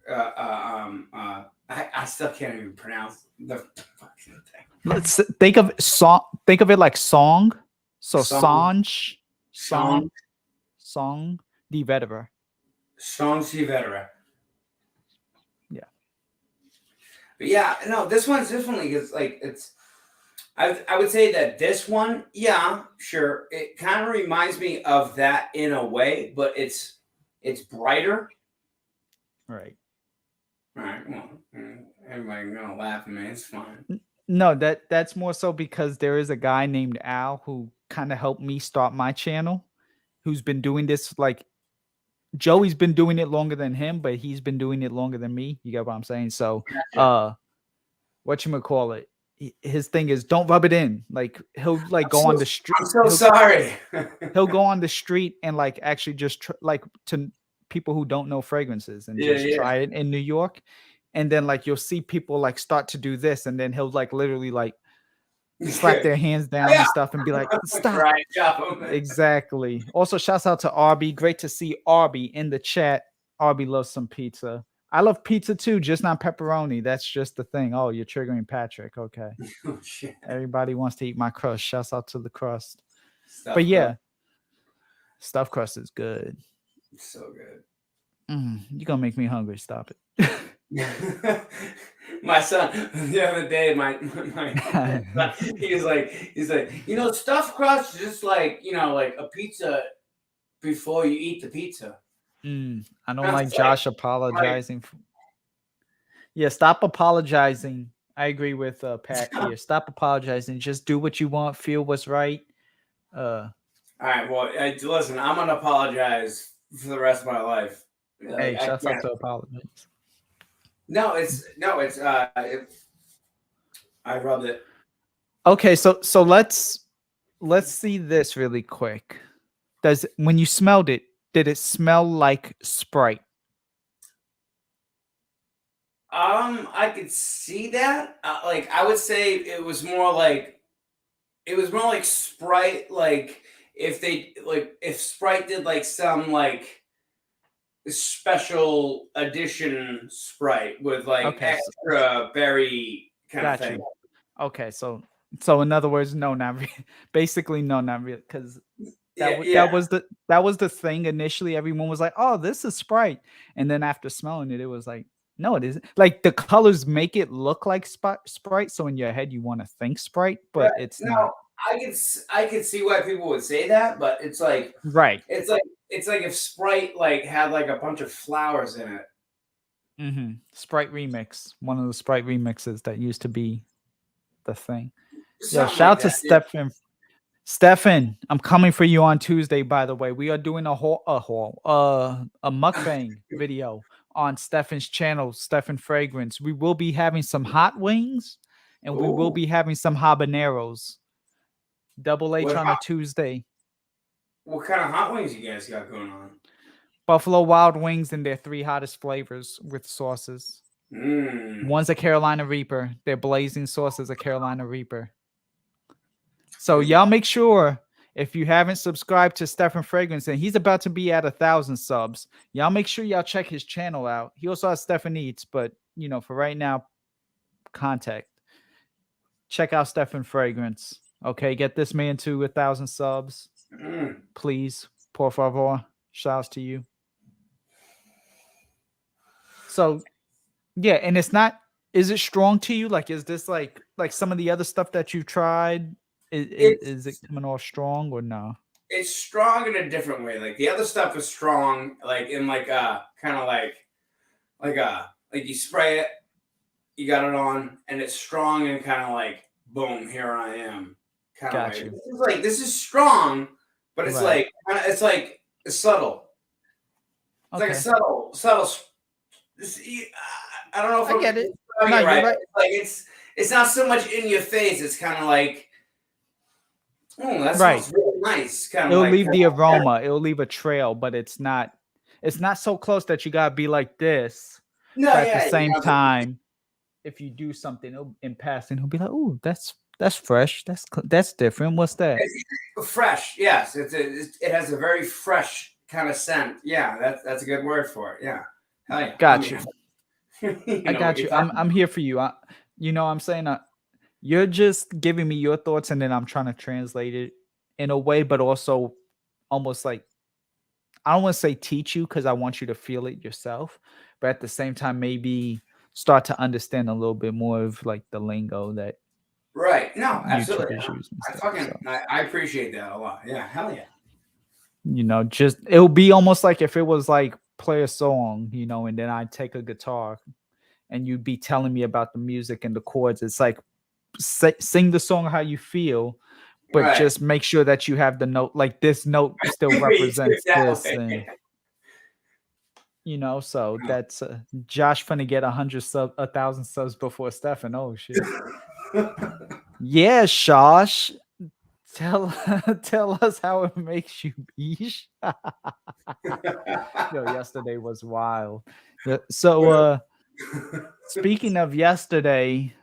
I still can't even pronounce the fucking thing. Let's think of song. Think of it like song. So Sange de Vetiver. Sange de Vetiver. Yeah. But yeah, no, this one's definitely it's. I would say that this one, yeah, sure, it kind of reminds me of that in a way, but it's brighter. Right. All right. Well, everybody's gonna laugh at me. It's fine. No, that's more so because there is a guy named Al who kind of helped me start my channel, who's been doing this. Like Joey's been doing it longer than him, but he's been doing it longer than me. You get what I'm saying? So, whatchamacallit? His thing is don't rub it in. Like he'll go on the street. I'm so sorry. He'll go on the street and like actually just to people who don't know fragrances and try it in New York, and then like you'll see people like start to do this, and then he'll like literally like slap their hands down and stuff and be like, stop. Exactly. Also, shouts out to Arby. Great to see Arby in the chat. Arby loves some pizza. I love pizza too, just not pepperoni. That's just the thing. Oh, you're triggering Patrick. Okay. Oh shit. Everybody wants to eat my crust. Shouts out to the crust. But Stuffed yeah, crust. stuffed crust is good. So good. You're gonna make me hungry. Stop it. My son the other day, my son, he's like, stuffed crust is just like, like a pizza before you eat the pizza. I don't I like was like, Josh apologizing. Yeah, stop apologizing. I agree with Pat here. Stop apologizing. Just do what you want. Feel what's right. all right, well, listen, I'm gonna apologize for the rest of my life. Hey, I shouts out can't. to apologize. No, I rubbed it. Okay, so let's see this really quick. When you smelled it, did it smell like Sprite? I could see that. Like, I would say it was more like Sprite. Like, if Sprite did like some like special edition Sprite with like Okay, extra berry kind of got thing. you. Okay, so in other words, no, not basically no, not real, because Yeah, that yeah. was the thing initially. Everyone was like, "Oh, this is Sprite," and then after smelling it, it was like, "No, it isn't." Like the colors make it look like Sprite, so in your head you want to think Sprite, Right. but it's not. No, I could see why people would say that, but Right. it's like if Sprite like had like a bunch of flowers in it. Sprite remix, one of the Sprite remixes that used to be the thing. Yo, Something shout like out to that. Yeah. Stefan, I'm coming for you on Tuesday, by the way. We are doing a mukbang video on Stefan's channel, Stefan Fragrance. We will be having some hot wings and we will Ooh. be having some habaneros. Double H What on a Tuesday. what kind of hot wings you guys got going on? Buffalo Wild Wings and their 3 hottest flavors with sauces. Mmm. One's a Carolina Reaper. Their blazing sauce is a Carolina Reaper. So y'all make sure, if you haven't subscribed to Stefan Fragrance, and he's about to be at 1,000 subs, y'all make sure y'all check his channel out. He also has Stefan Eats, but for right now, check out Stefan Fragrance. Okay, get this man to 1,000 subs, please, por favor. Shouts to you. So yeah, and it's not. Is it strong to you? Like, is this like some of the other stuff that you tried? Is it coming off strong or no? It's strong in a different way. Like the other stuff is strong, like in like kind of like you spray it, you got it on, and it's strong and kind of like boom, here I am. Kind of like this is strong, but it's Right. it's subtle. It's like a subtle. I don't know if I get it. I'm No, it you're right. right. It's not so much in your face. It's kind of like, oh, that Right. smells really nice. Kind of It'll like leave the aroma. It'll leave a trail, but it's not so close that you gotta be like this. no, But at yeah, the same time, if you do something in passing, he'll be like, "Oh, that's fresh. That's different. What's that?" it's fresh. Yes, it has a very fresh kind of scent. Yeah, that's a good word for it. Yeah, hell yeah. Got you. I Know got you. I'm here for you. I'm saying you're just giving me your thoughts, and then I'm trying to translate it in a way, but also almost like, I don't want to say teach you because I want you to feel it yourself, but at the same time, maybe start to understand a little bit more of like the lingo that right. No, absolutely. YouTubers use and I stuff. fucking So, I appreciate that a lot. Yeah, hell yeah. just it'll be almost like if it was like play a song, and then I take a guitar and you'd be telling me about the music and the chords. It's like sing the song how you feel, but Right. just make sure that you have the note, like this note still represents this, and so that's Josh finna get 1,000 subs before Stefan. Oh shit. Yeah, Josh, tell us how it makes you beesh. Yo, yesterday was wild. So speaking of yesterday,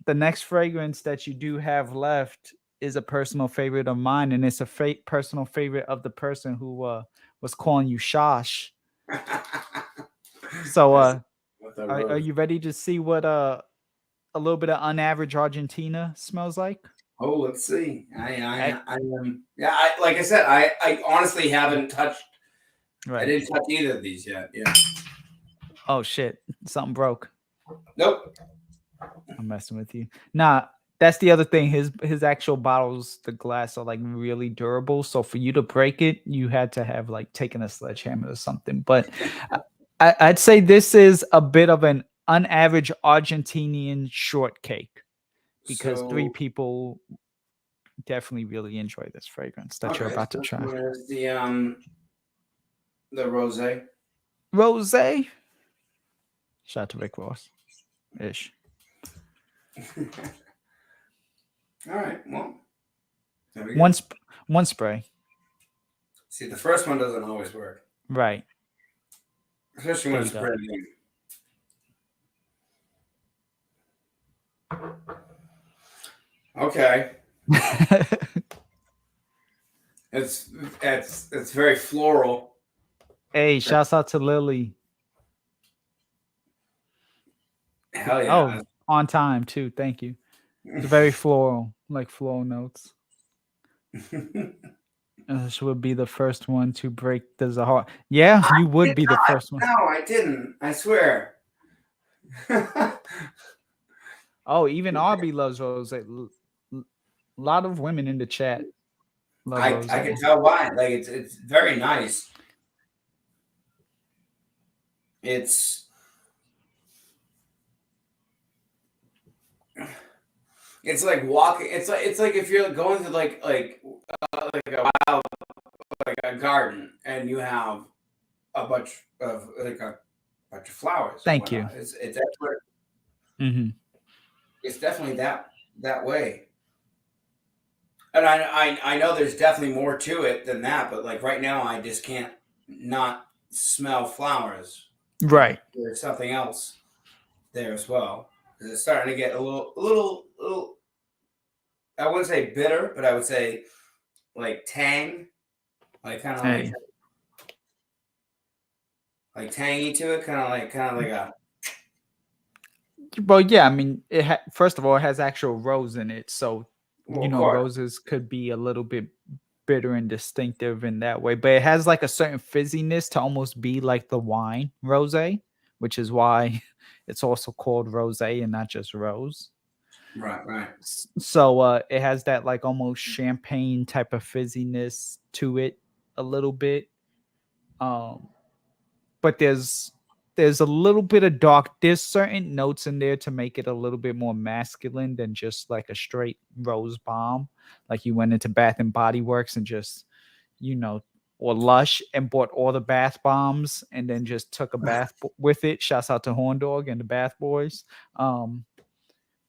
the next fragrance that you do have left is a personal favorite of mine, and it's a personal favorite of the person who was calling you Shosh. So the Are rose. you ready to see what a little bit of unAVERAGE Argentina smells like? Oh, let's see. Hey, I am. Yeah, like I said, I honestly haven't touched. I right. didn't touch either of these yet. Yeah. Oh shit, something broke. Nope. I'm messing with you. Nah, that's the other thing. His actual bottles, the glass are like really durable. So for you to break it, you had to have like taken a sledgehammer or something. But I'd say this is a bit of an unAVERAGE Argentinian shortcake because three So people definitely really enjoy this fragrance that you're okay, about to so try. where's the rosé? Rose. Shout out to Rick Ross. Ish. All right. Well, there we go. One one spray. See, the first one doesn't always work, Right. especially when There you it's go. brand new. Okay, it's very floral. Hey, shouts out to Lily. Hell yeah. Oh, on time too. Thank you. It's very floral, like floral notes. This would be the first one to break the Zaharoff. Yeah, you would be the first one. No, I didn't. I swear. Oh, even Arby loves rose. A lot of women in the chat love rose. I can tell why. Like it's very nice. It's like walking. It's like if you're going to like a wild like a garden and you have a bunch of flowers or Thank you. whatnot. It's that's what Mm-hmm. it's definitely that way. And I know there's definitely more to it than that, but like right now I just can't not smell flowers. Right. There's something else there as well. 'Cause it's starting to get a little. I wouldn't say bitter, but I would say like tang, like kind of Hey. like tangy to it, kind of like a. Well, yeah. I mean, first of all, it has actual rose in it, so Well, of course. roses could be a little bit bitter and distinctive in that way, but it has like a certain fizziness to almost be like the wine rosé, which is why it's also called rosé and not just rose. Right. So it has that like almost champagne type of fizziness to it a little bit. But there's a little bit of dark. There's certain notes in there to make it a little bit more masculine than just like a straight rose bomb. Like you went into Bath and Body Works and just, or Lush and bought all the bath bombs and then just took a bath with it. Shouts out to Horn Dog and the Bath Boys.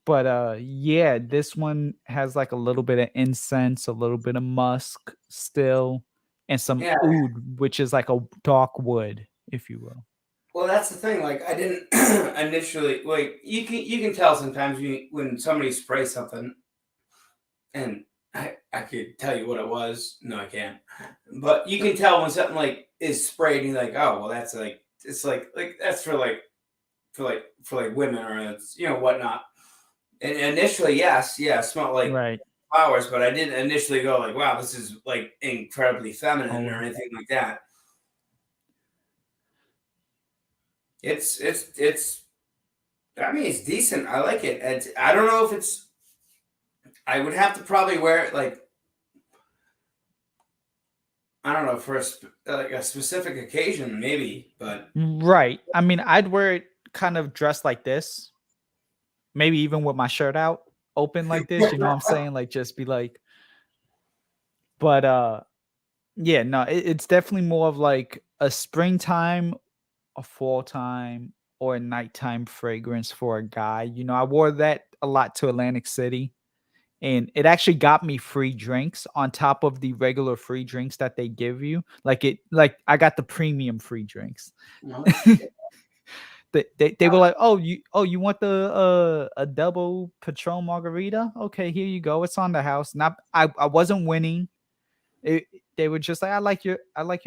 But yeah, this one has like a little bit of incense, a little bit of musk still, and some oud, which is like a dark wood, if you will. Well, that's the thing. Like, I didn't initially like you can tell sometimes when somebody sprays something, and I could tell you what it was. No, I can't. But you can tell when something like is sprayed, and you're like, oh, well, that's like it's like that's for women or it's whatnot. And initially, yes, yeah, it smelled like Right. flowers, but I didn't initially go like, wow, this is like incredibly feminine or anything like that. It's I mean, it's decent. I like it. I don't know if it's. I would have to probably wear it like. I don't know for like a specific occasion, maybe, but right. I mean, I'd wear it kind of dressed like this, maybe even with my shirt out, open like this. You know what I'm saying? Like, just be like. But yeah, no, it's definitely more of like a springtime, a fall time, or a nighttime fragrance for a guy. I wore that a lot to Atlantic City, and it actually got me free drinks on top of the regular free drinks that they give you. Like I got the premium free drinks. They were like, oh, you want the a double Patron margarita? Okay, here you go. It's on the house. Not I wasn't winning. They were just like, I like your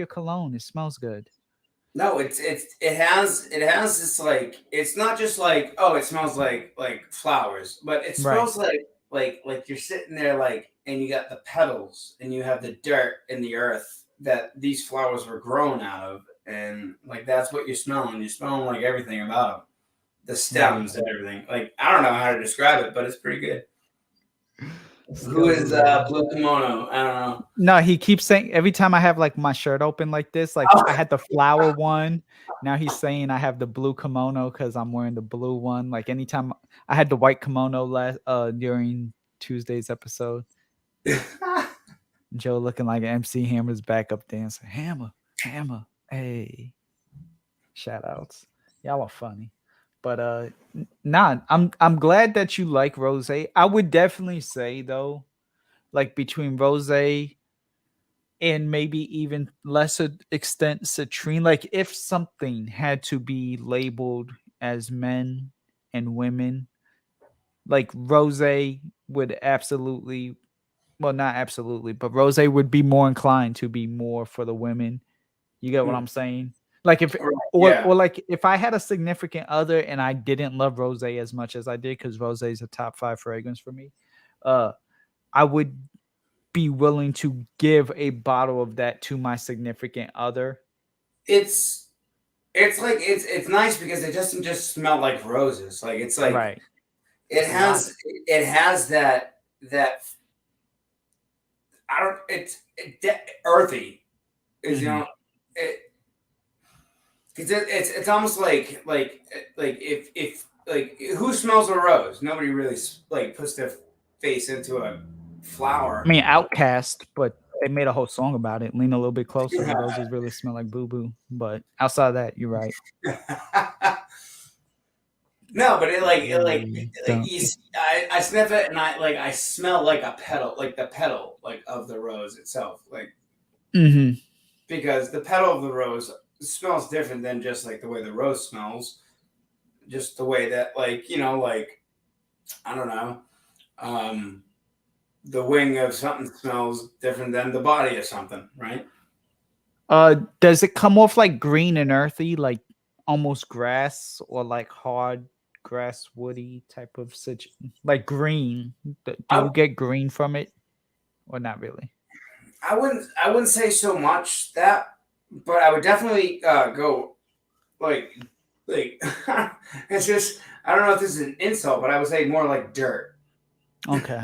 cologne. It smells good. No, it has this like, it's not just like, oh, it smells like flowers, but it Right. smells like you're sitting there like, and you got the petals and you have the dirt and the earth that these flowers were grown out of, and like that's what you're smelling. You're smelling like everything about them, the Right. stems and everything. Like, I don't know how to describe it, but it's pretty good. Who Skills is is real. Blue Kimono? I don't know. No, he keeps saying every time I have like my shirt open like this, like I Oh, had the flower one. Now he's saying I have the blue kimono because I'm wearing the blue one. Like anytime I had the white kimono last during Tuesday's episode. Joe looking like MC Hammer's backup dancer. Hammer, Hammer, hey. Shout outs. Y'all are funny. But nah, I'm glad that you like Rose. I would definitely say though, like between Rose and maybe even lesser extent citrine, like if something had to be labeled as men and women, like Rose would absolutely, well, not absolutely, but Rose would be more inclined to be more for the women. You get what I'm saying? Like if right, yeah. or like if I had a significant other and I didn't love Rose as much as I did, because Rose is a top 5 fragrance for me, uh, I would be willing to give a bottle of that to my significant other. It's like it's nice because it doesn't just smell like roses. Like, it's like Right. It's a lot. it has that I don't earthy is, Mhm. it, because it's almost like if like, who smells a rose? Nobody really like puts their face into a I flower. mean, Outcast, but they made a whole song about it. Lean a little bit closer. The roses really smell like boo boo. But outside of that, you're right. No, but They don't. I sniff it and I smell like a petal, like the petal like of the rose itself, like, Hmm. because the petal of the rose smells different than just like the way the rose smells, just the way that, like, like, I don't know, um, the wing of something smells different than the body of something, right? Does it come off like green and earthy, like almost grass or like hard grass woody type of like green? Do I you get green from it or not really? I wouldn't say so much that, but I would definitely go like like it's just, I don't know if this is an insult, but I would say more like dirt. Okay.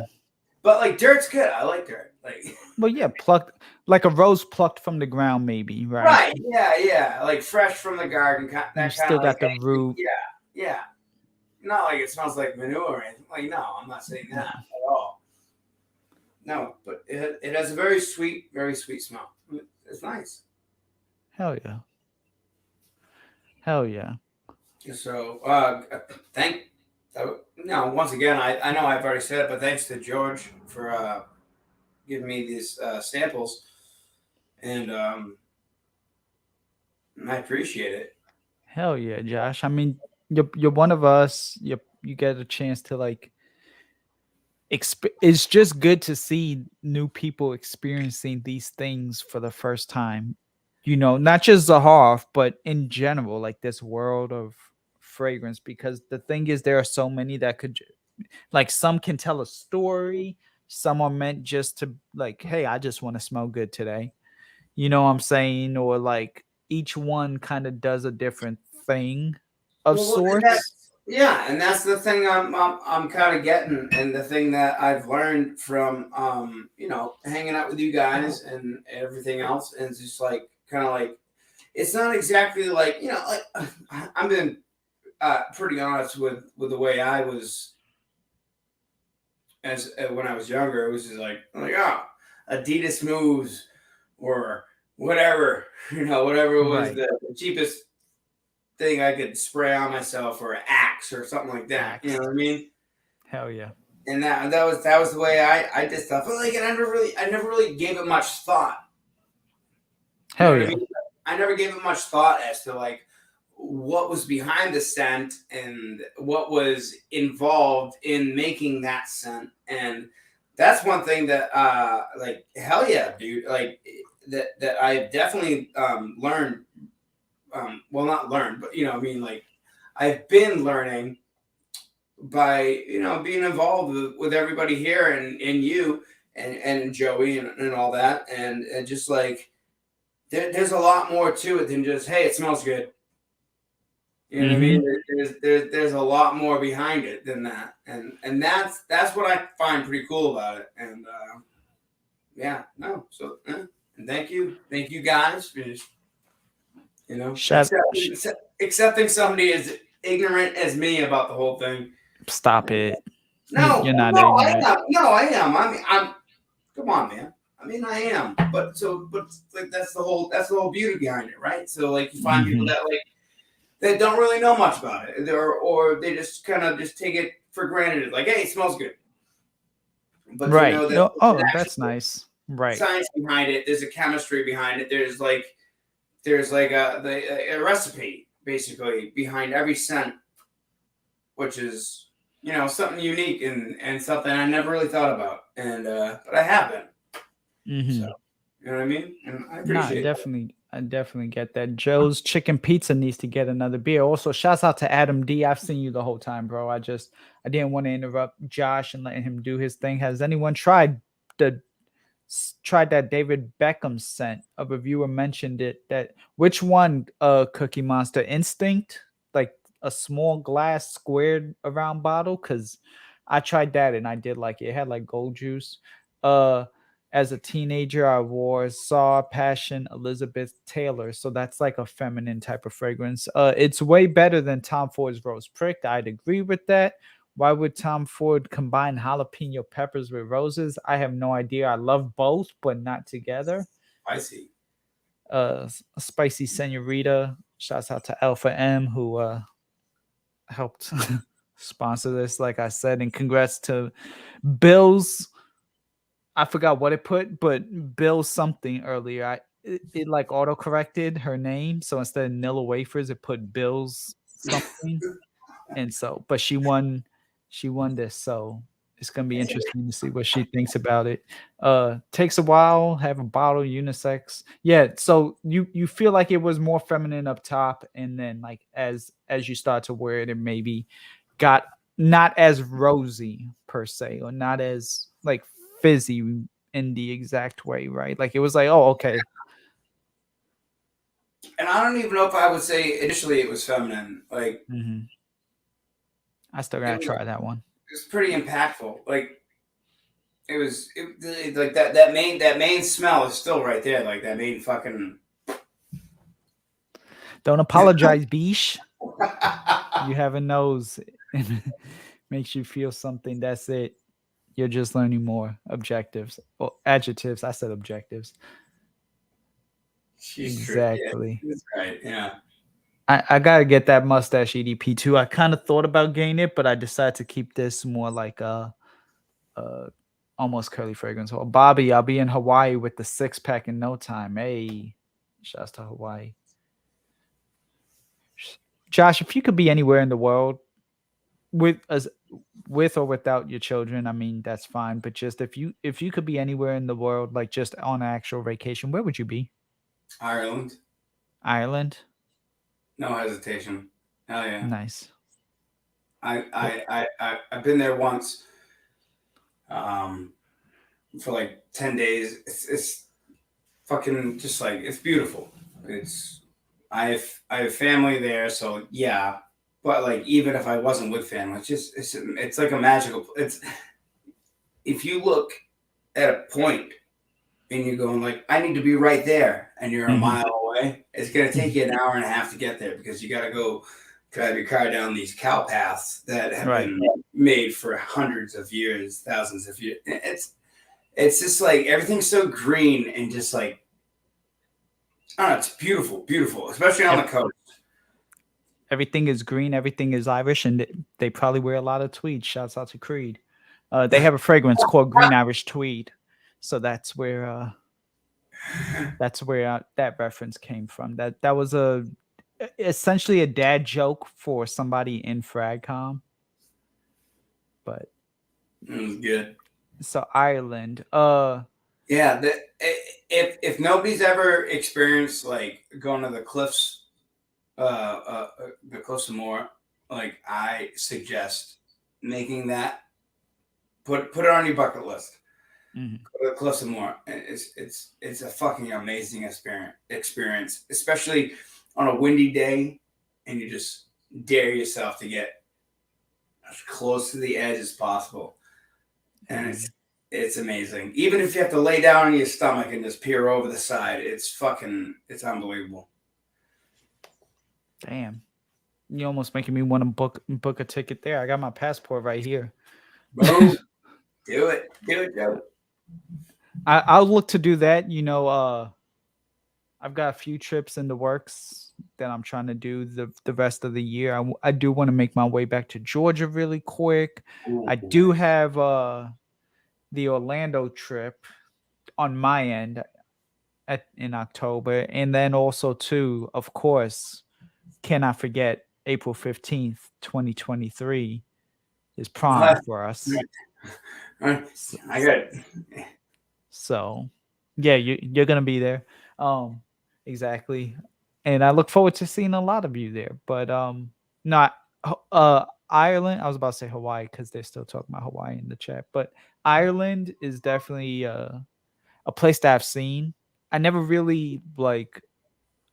But like, dirt's good. I like dirt. Like, Well, yeah, plucked like a rose plucked from the ground, maybe, right? right, yeah, yeah, like fresh from the garden, You that kind of still like, got the root. yeah, yeah. Not like it smells like manure or anything. Like, no, I'm not saying that No. at all. No, but it has a very sweet smell. It's nice. Hell yeah. Hell yeah. So, thank. No, once again, I know I've already said it, but thanks to George for giving me these samples, and I appreciate it. Hell yeah, Josh. I mean, you're one of us. You get a chance to like it's just good to see new people experiencing these things for the first time. You know, not just Zaharoff, but in general, like this world of fragrance. Because the thing is, there are so many that could, like, some can tell a story. Some are meant just to, like, hey, I just want to smell good today. You know what I'm saying? Or like each one kind of does a different thing of Well, sorts. yeah, and that's the thing I'm kind of getting, and the thing that I've learned from hanging out with you guys and everything else, and it's just like, kind of like, it's not exactly like, like, I'm being pretty honest with the way I was as when I was younger. It was just like, oh, Adidas moves or whatever, whatever was Right. the cheapest thing I could spray on myself, or Axe or something like that. You know Axe. what I mean? Hell yeah. And that was the way I did stuff. But like, and I never really gave it much thought. You know Hell what I yeah. mean? I never gave it much thought as to like what was behind the scent and what was involved in making that scent. And that's one thing that like, hell yeah, dude, like, that I've definitely learned well, not learned, but I mean, like I've been learning by being involved with everybody here and you and Joey and all that and just like there's a lot more to it than just hey, it smells good. You know what I mean? There's a lot more behind it than that, and that's what I find pretty cool about it. And yeah, no, so and thank you guys for just accepting somebody as ignorant as me about the whole thing. Stop it. No, you're not ignorant. I am. I'm. Come on, man. I mean, I am. But like that's the whole beauty behind it, right? So like you find people that like that don't really know much about it, or they just kind of just take it for granted, like hey, it smells good. But right. That, that's nice. Right. Science behind it. There's a chemistry behind it. There's like a recipe basically behind every scent, which is something unique and something I never really thought about, and but I have been. So, you know what I mean? And I appreciate I definitely get that. Joe's Chicken Pizza needs to get another beer. Also, shouts out to Adam D. I've seen you the whole time, bro. I didn't want to interrupt Josh and letting him do his thing. Has anyone tried that David Beckham scent? A reviewer mentioned it. Which one? Cookie Monster Instinct, like a small glass squared around bottle, because I tried that and I did like it. It had like gold juice. As a teenager, I wore Saw Passion Elizabeth Taylor, so that's like a feminine type of fragrance. It's way better than Tom Ford's Rose Prick. I'd agree with that. Why would Tom Ford combine jalapeno peppers with roses? I have no idea. I love both, but not together. Spicy. Spicy Senorita. Shouts out to Alpha M who helped sponsor this, like I said, and congrats to Bill's. I forgot what it put, but Bill something earlier. It like auto corrected her name, so instead of Nilla Wafers, it put Bill's something, and so, but she won this, so it's gonna be interesting to see what she thinks about it. Takes a while, have a bottle, unisex. Yeah, so you feel like it was more feminine up top, and then like as you start to wear it, it maybe got not as rosy per se, or not as like fizzy in the exact way, right? Like it was like, oh, okay. And I don't even know if I would say initially it was feminine. Like, I still gotta try that one. It was pretty impactful. Like, it was like that main smell is still right there. Like that main fucking. Don't apologize, Beesh. You have a nose. Makes you feel something. That's it. You're just learning more objectives or adjectives. I said objectives. Exactly. Yeah, that's right. Yeah. I gotta get that mustache EDP too. I kind of thought about getting it, but I decided to keep this more like almost curly fragrance. Well, Bobby, I'll be in Hawaii with the 6-pack in no time. Hey, shouts to Hawaii. Josh, if you could be anywhere in the world with or without your children, I mean that's fine. But just if you could be anywhere in the world, like just on an actual vacation, where would you be? Ireland. Ireland. No hesitation. Hell yeah. Nice. I've been there once. For like 10 days. It's fucking just like it's beautiful. I have family there, so yeah. But like even if I wasn't with family, it's like a magical. If you look at a point and you're going like I need to be right there, and you're a mile away, it's gonna take you an hour and a half to get there because you got to go drive your car down these cow paths that have been made for hundreds of years, thousands of years. It's just like everything's so green and just like I don't know, it's beautiful, especially on the coast. Everything is green, everything is Irish, and they probably wear a lot of tweed. Shouts out to Creed. They have a fragrance called Green Irish Tweed, so that's where that reference came from. That was essentially a dad joke for somebody in Fragcom, but it was good. So Ireland, yeah. If nobody's ever experienced like going to the cliffs the Closamore, like I suggest making that. Put it on your bucket list. Mm-hmm. Go to Closamore. It's a fucking amazing experience, especially on a windy day, and you just dare yourself to get as close to the edge as possible, and it's amazing. Even if you have to lay down on your stomach and just peer over the side, it's unbelievable. Damn. You're almost making me want to book a ticket there. I got my passport right here. Boom. Do it, Joe. I'll look to do that. I've got a few trips in the works that I'm trying to do the rest of the year. I do want to make my way back to Georgia really quick. Ooh, I do have the Orlando trip on my end in October, and then also too, of course, cannot forget April 15th, 2023 is prom for us. I got it. So, yeah, you're gonna be there, exactly, and I look forward to seeing a lot of you there. But not Ireland. I was about to say Hawaii because they're still talking about Hawaii in the chat, but Ireland is definitely a place that I've seen. I never really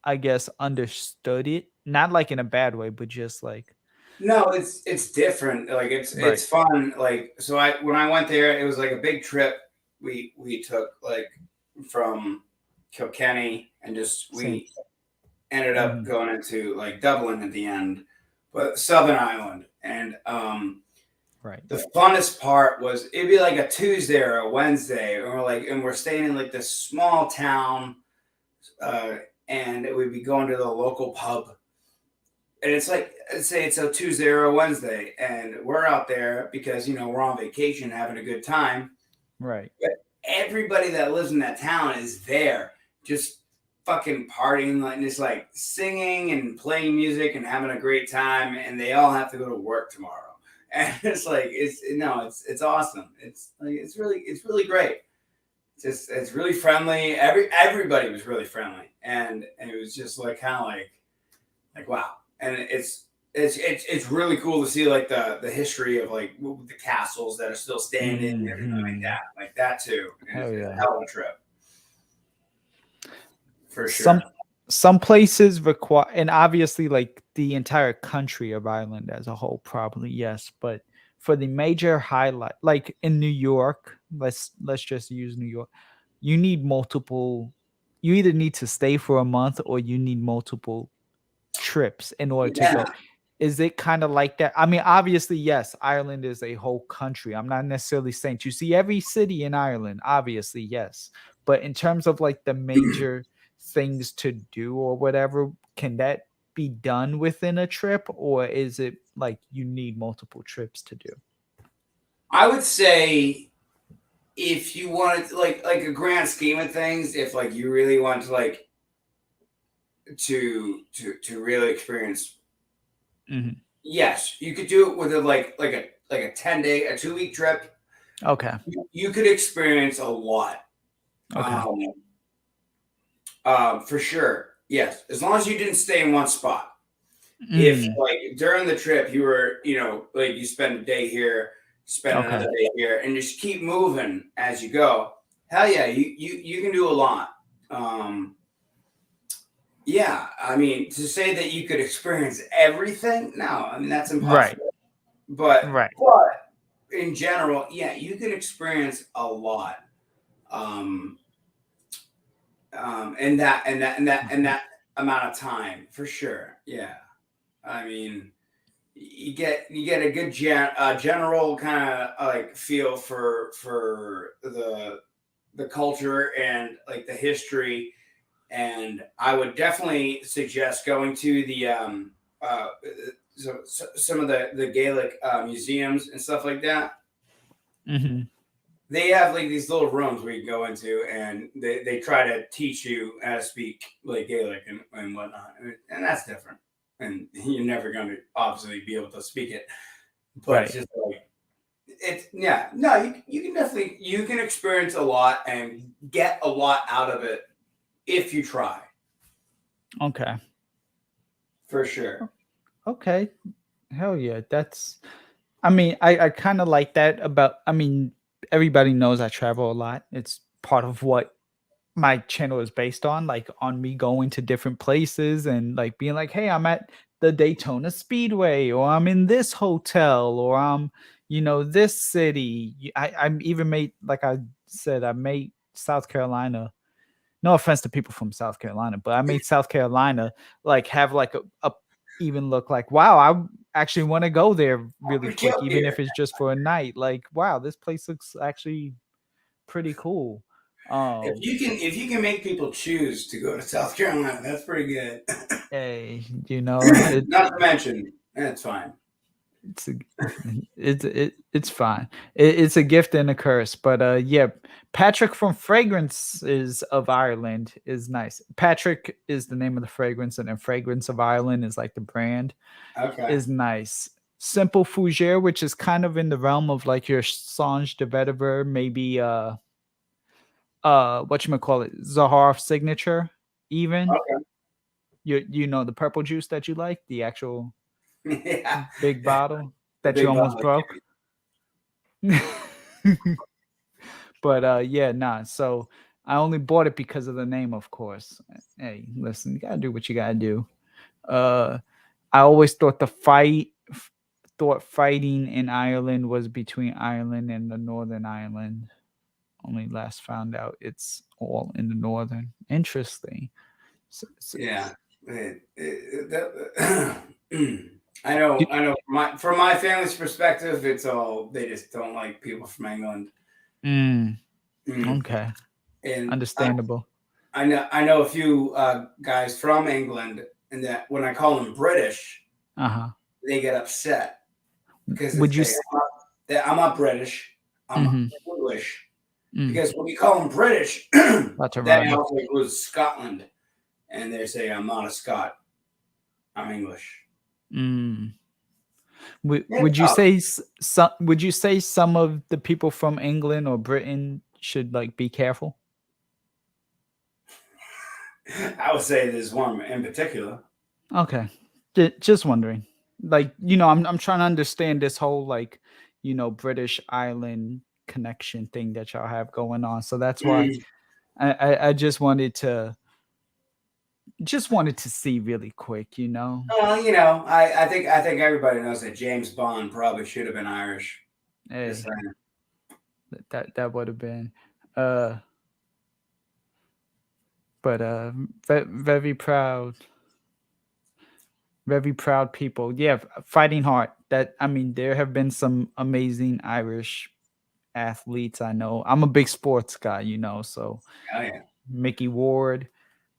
I guess understood it, not like in a bad way, but just like No, it's different. Like it's fun. Like so, when I went there, it was like a big trip. We took like from Kilkenny and we ended up going into like Dublin at the end, but Southern Ireland. And the funnest part was it'd be like a Tuesday or a Wednesday, and we're staying in like this small town, and we'd be going to the local pub. And it's like, let's say it's a Tuesday or a Wednesday, and we're out there because, we're on vacation having a good time. Right. But everybody that lives in that town is there just fucking partying, and just like singing and playing music and having a great time. And they all have to go to work tomorrow. And it's like, it's awesome. It's like, it's really great. It's really friendly. Everybody was really friendly. And it was just like, kind of like, wow. And it's really cool to see like the history of like the castles that are still standing and everything like that too. It's a hell of a trip for sure. Some places require, and obviously like the entire country of Ireland as a whole, probably yes, but for the major highlight, like in New York, let's just use New York. You need multiple. You either need to stay for a month or you need multiple trips in order to go. Is it kind of like that? I mean, obviously, yes, Ireland is a whole country. I'm not necessarily saying you see every city in Ireland, obviously, yes. But in terms of like the major things to do or whatever, can that be done within a trip, or is it like you need multiple trips to do? I would say if you wanted like a grand scheme of things, if like you really want to like to really experience, yes, you could do it with like a 10-day, a 2-week trip. Okay. You could experience a lot. Okay. For sure. Yes. As long as you didn't stay in one spot. If like during the trip you were, like you spend a day here, spend another day here, and just keep moving as you go. Hell yeah, you can do a lot. Yeah, I mean, to say that you could experience everything, no, I mean that's impossible. But in general, yeah, you can experience a lot. In that amount of time, for sure. Yeah, I mean, you get a good general kind of like feel for the culture and like the history. And I would definitely suggest going to the some of the Gaelic museums and stuff like that. They have like these little rooms where you go into, and they try to teach you how to speak like Gaelic and whatnot, and that's different. And you're never going to obviously be able to speak it, but it's just like you can definitely experience a lot and get a lot out of it if you try. Okay. For sure. Okay. Hell yeah. That's I mean, I kind of like that about I mean, everybody knows I travel a lot. It's part of what my channel is based on, like on me going to different places and like being like, hey, I'm at the Daytona Speedway, or I'm in this hotel, or I'm, this city. I'm even made, like I said, I made South Carolina. No offense to people from South Carolina, but I made South Carolina like have like a even look like, wow, I actually want to go there really We killed quick, even here. if it's just for a night. Like, wow, this place looks actually pretty cool. Um, If you can make people choose to go to South Carolina, that's pretty good. Hey, it Not to mention, that's fine. it's a, it's fine. It's a gift and a curse, but yeah, Patrick from Fragrances of Ireland is nice. Patrick is the name of the fragrance, and then Fragrance of Ireland is like the brand, Okay. is nice. Simple Fougere, which is kind of in the realm of like your Sange de Vetiver, maybe whatchamacallit, Zaharoff signature, even. Okay. You know the purple juice that you like, the actual Yeah. big bottle The that you big almost bottle. broke. But yeah, nah. So I only bought it because of the name, of course. Hey, listen, you gotta do what you gotta do. Uh, I always thought thought fighting in Ireland was between Ireland and the Northern Ireland. Only last found out it's all in the northern. Interesting. Yeah. Do- I know. From my family's perspective, it's all they just don't like people from England. mm, Mm. okay, And understandable. I know a few guys from England, and that when I call them British, Uh huh. they get upset because they Would you? say I'm not British, I'm Mm-hmm. English. Mm, Because when we call them British, about to that rhyme. also includes Scotland, and they say I'm not a Scot, I'm English. Mm. Yeah, Would you say some? Would you say some of the people from England or Britain should like be careful? I would say there's one in particular. Okay, just wondering. Like I'm trying to understand this whole like British island connection thing that y'all have going on. So that's why Mm. I just wanted to see really quick. Well, I think everybody knows that James Bond probably should have been Irish. Just Hey, saying. that would have been. Uh, but very proud. Very proud people. Yeah, fighting hard. That I mean, there have been some amazing Irish athletes I know. I'm a big sports guy, so Oh yeah. Mickey Ward,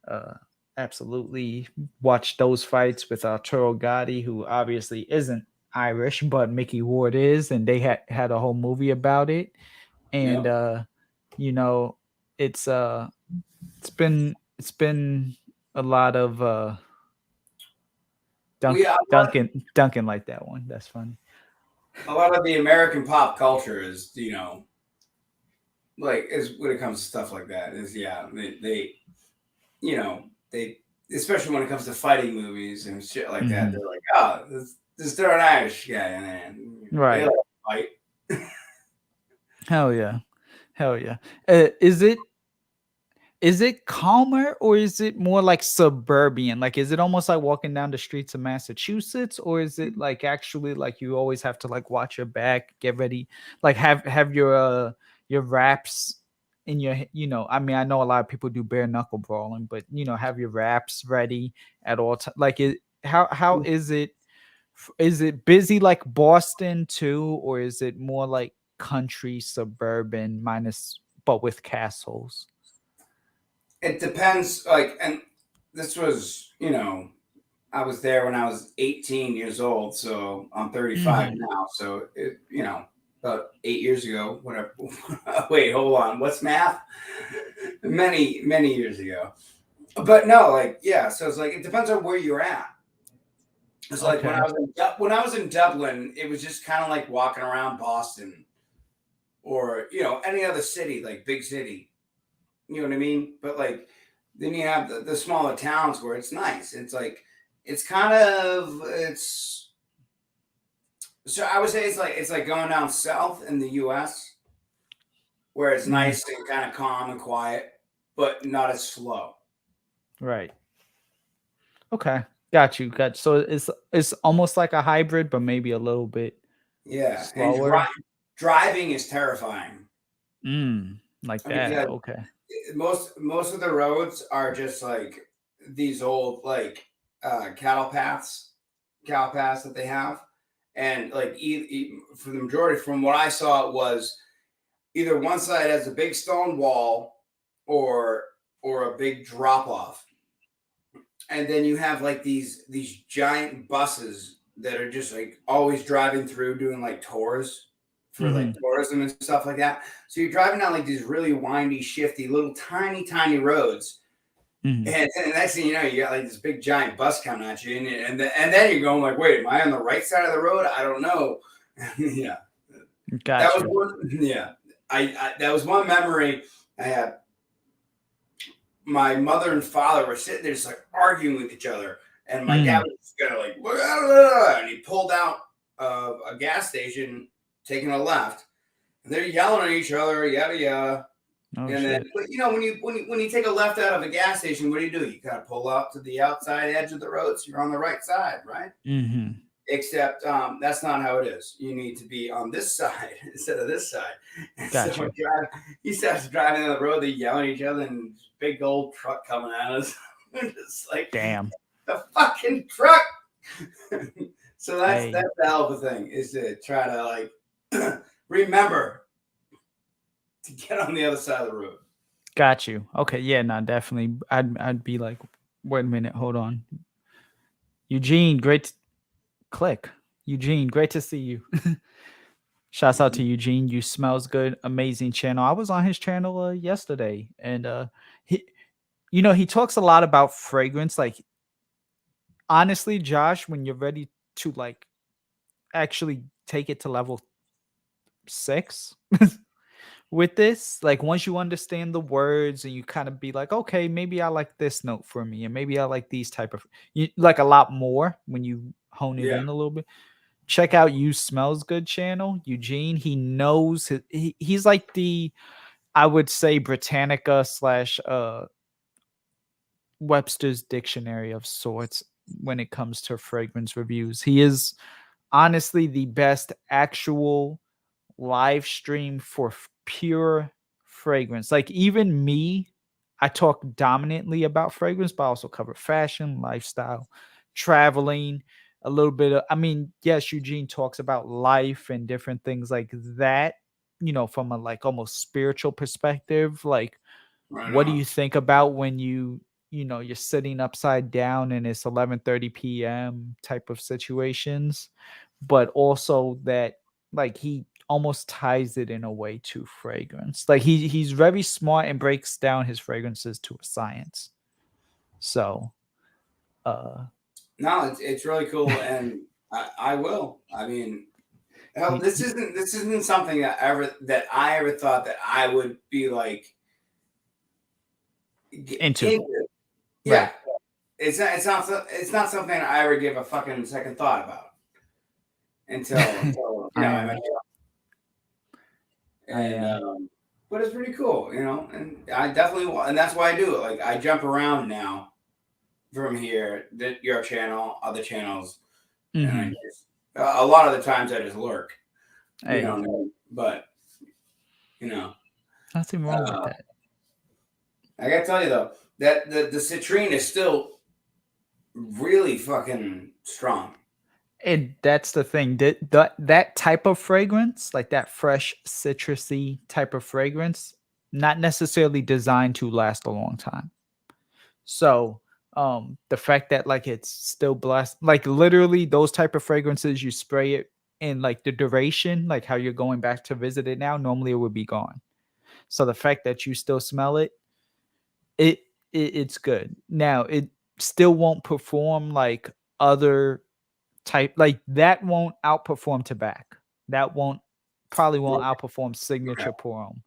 uh, absolutely watched those fights with Arturo Gatti, who obviously isn't Irish, but Mickey Ward is, and they had a whole movie about it. And Yep. you know, it's it's been a lot of We Duncan like that one. That's funny. a lot of the American pop culture is like is when it comes to stuff like that is they they especially when it comes to fighting movies and shit like that, Hmm. they're like, oh, this throw an Irish guy in there and they Right. like to fight. Hell yeah. Hell yeah. Is it calmer, or is it more like suburban? Like, is it almost like walking down the streets of Massachusetts, or is it like actually like you always have to like watch your back, get ready, like have your wraps in your I mean, I know a lot of people do bare knuckle brawling, but have your wraps ready at all times. Like, how is it? Is it busy like Boston too, or is it more like country suburban minus but with castles? It depends. Like, and this was, I was there when I was 18 years old, so I'm 35 Mhm. now. So about 8 years ago, whatever. Wait, hold on. What's math? Many years ago. But no, like, yeah. So it's like it depends on where you're at. It's like Okay. when I was in Dublin, it was just kind of like walking around Boston or any other city, like big city. You know what I mean? But like then you have the smaller towns where it's nice. It's like it's kind of it's so I would say it's like going down south in the U.S. where it's nice and kind of calm and quiet, but not as slow. Right. Okay. Got you. Got you. So it's almost like a hybrid, but maybe a little bit Yeah, and slower. driving is terrifying Like that. because Okay. most of the roads are just like these old like cattle paths that they have, and like for the majority, from what I saw, it was either one side has a big stone wall or a big drop off, and then you have like these giant buses that are just like always driving through doing like tours for like tourism and stuff like that. So you're driving down like these really windy, shifty, little tiny roads. And the next thing you know, you got like this big giant bus coming at you, and then you're going like, "Wait, am I on the right side of the road? I don't know." Yeah, that was one. Yeah, I that was one memory I had. My mother and father were sitting there just like arguing with each other, and my dad was just kind of like, and he pulled out a gas station, taking a left, and they're yelling at each other, yada yada. Oh, and then, but you know, when you take a left out of a gas station, what do? You gotta pull up to the outside edge of the road, so you're on the right side, right? Except that's not how it is. You need to be on this side instead of this side. And Gotcha. so he starts driving down the road, they're yelling at each other, and big old truck coming at us. Just like, damn, the fucking truck. So that's the hell of a thing, is to try to like remember to get on the other side of the road. Got you. Okay, yeah, no, definitely. I'd be like, wait a minute, hold on. Eugene, great click. Eugene, great to see you. Shouts out to Eugene. You smells good. Amazing channel. I was on his channel yesterday, and he, he talks a lot about fragrance. Like, honestly, Josh, when you're ready to like actually take it to level 6 with this, like once you understand the words and you kind of be like, okay, maybe I like this note for me, and maybe I like these type of, you like a lot more when you hone it in a little bit. Check out You Smells Good channel, Eugene. He knows he's like the, I would say, Britannica slash Webster's dictionary of sorts when it comes to fragrance reviews. He is honestly the best actual live stream for pure fragrance. Like, even me, I talk dominantly about fragrance, but I also cover fashion, lifestyle, traveling, a little bit of, I mean, yes, Eugene talks about life and different things like that, from a like almost spiritual perspective. Like, what do you think about when you're sitting upside down and it's 11:30 p.m. type of situations, but also that like he almost ties it in a way to fragrance. Like he's very smart and breaks down his fragrances to a science. So no, it's really cool, and I will. I mean, hell, this isn't something that I ever thought that I would be like into. Yeah, Right. it's not something I ever give a fucking second thought about until I met you. And but it's pretty cool, and I definitely will, and that's why I do it. Like, I jump around now from here, your channel, other channels, and I just, a lot of the times I just lurk, but nothing wrong with that. I gotta tell you though, that the citrine is still really fucking strong. And that's the thing. That type of fragrance, like that fresh citrusy type of fragrance, not necessarily designed to last a long time. So the fact that like it's still blessed, like literally those type of fragrances, you spray it in like the duration, like how you're going back to visit it now, normally it would be gone. So the fact that you still smell it, it's good. Now it still won't perform like other type, like that won't outperform tobacco. That probably won't outperform signature Porom.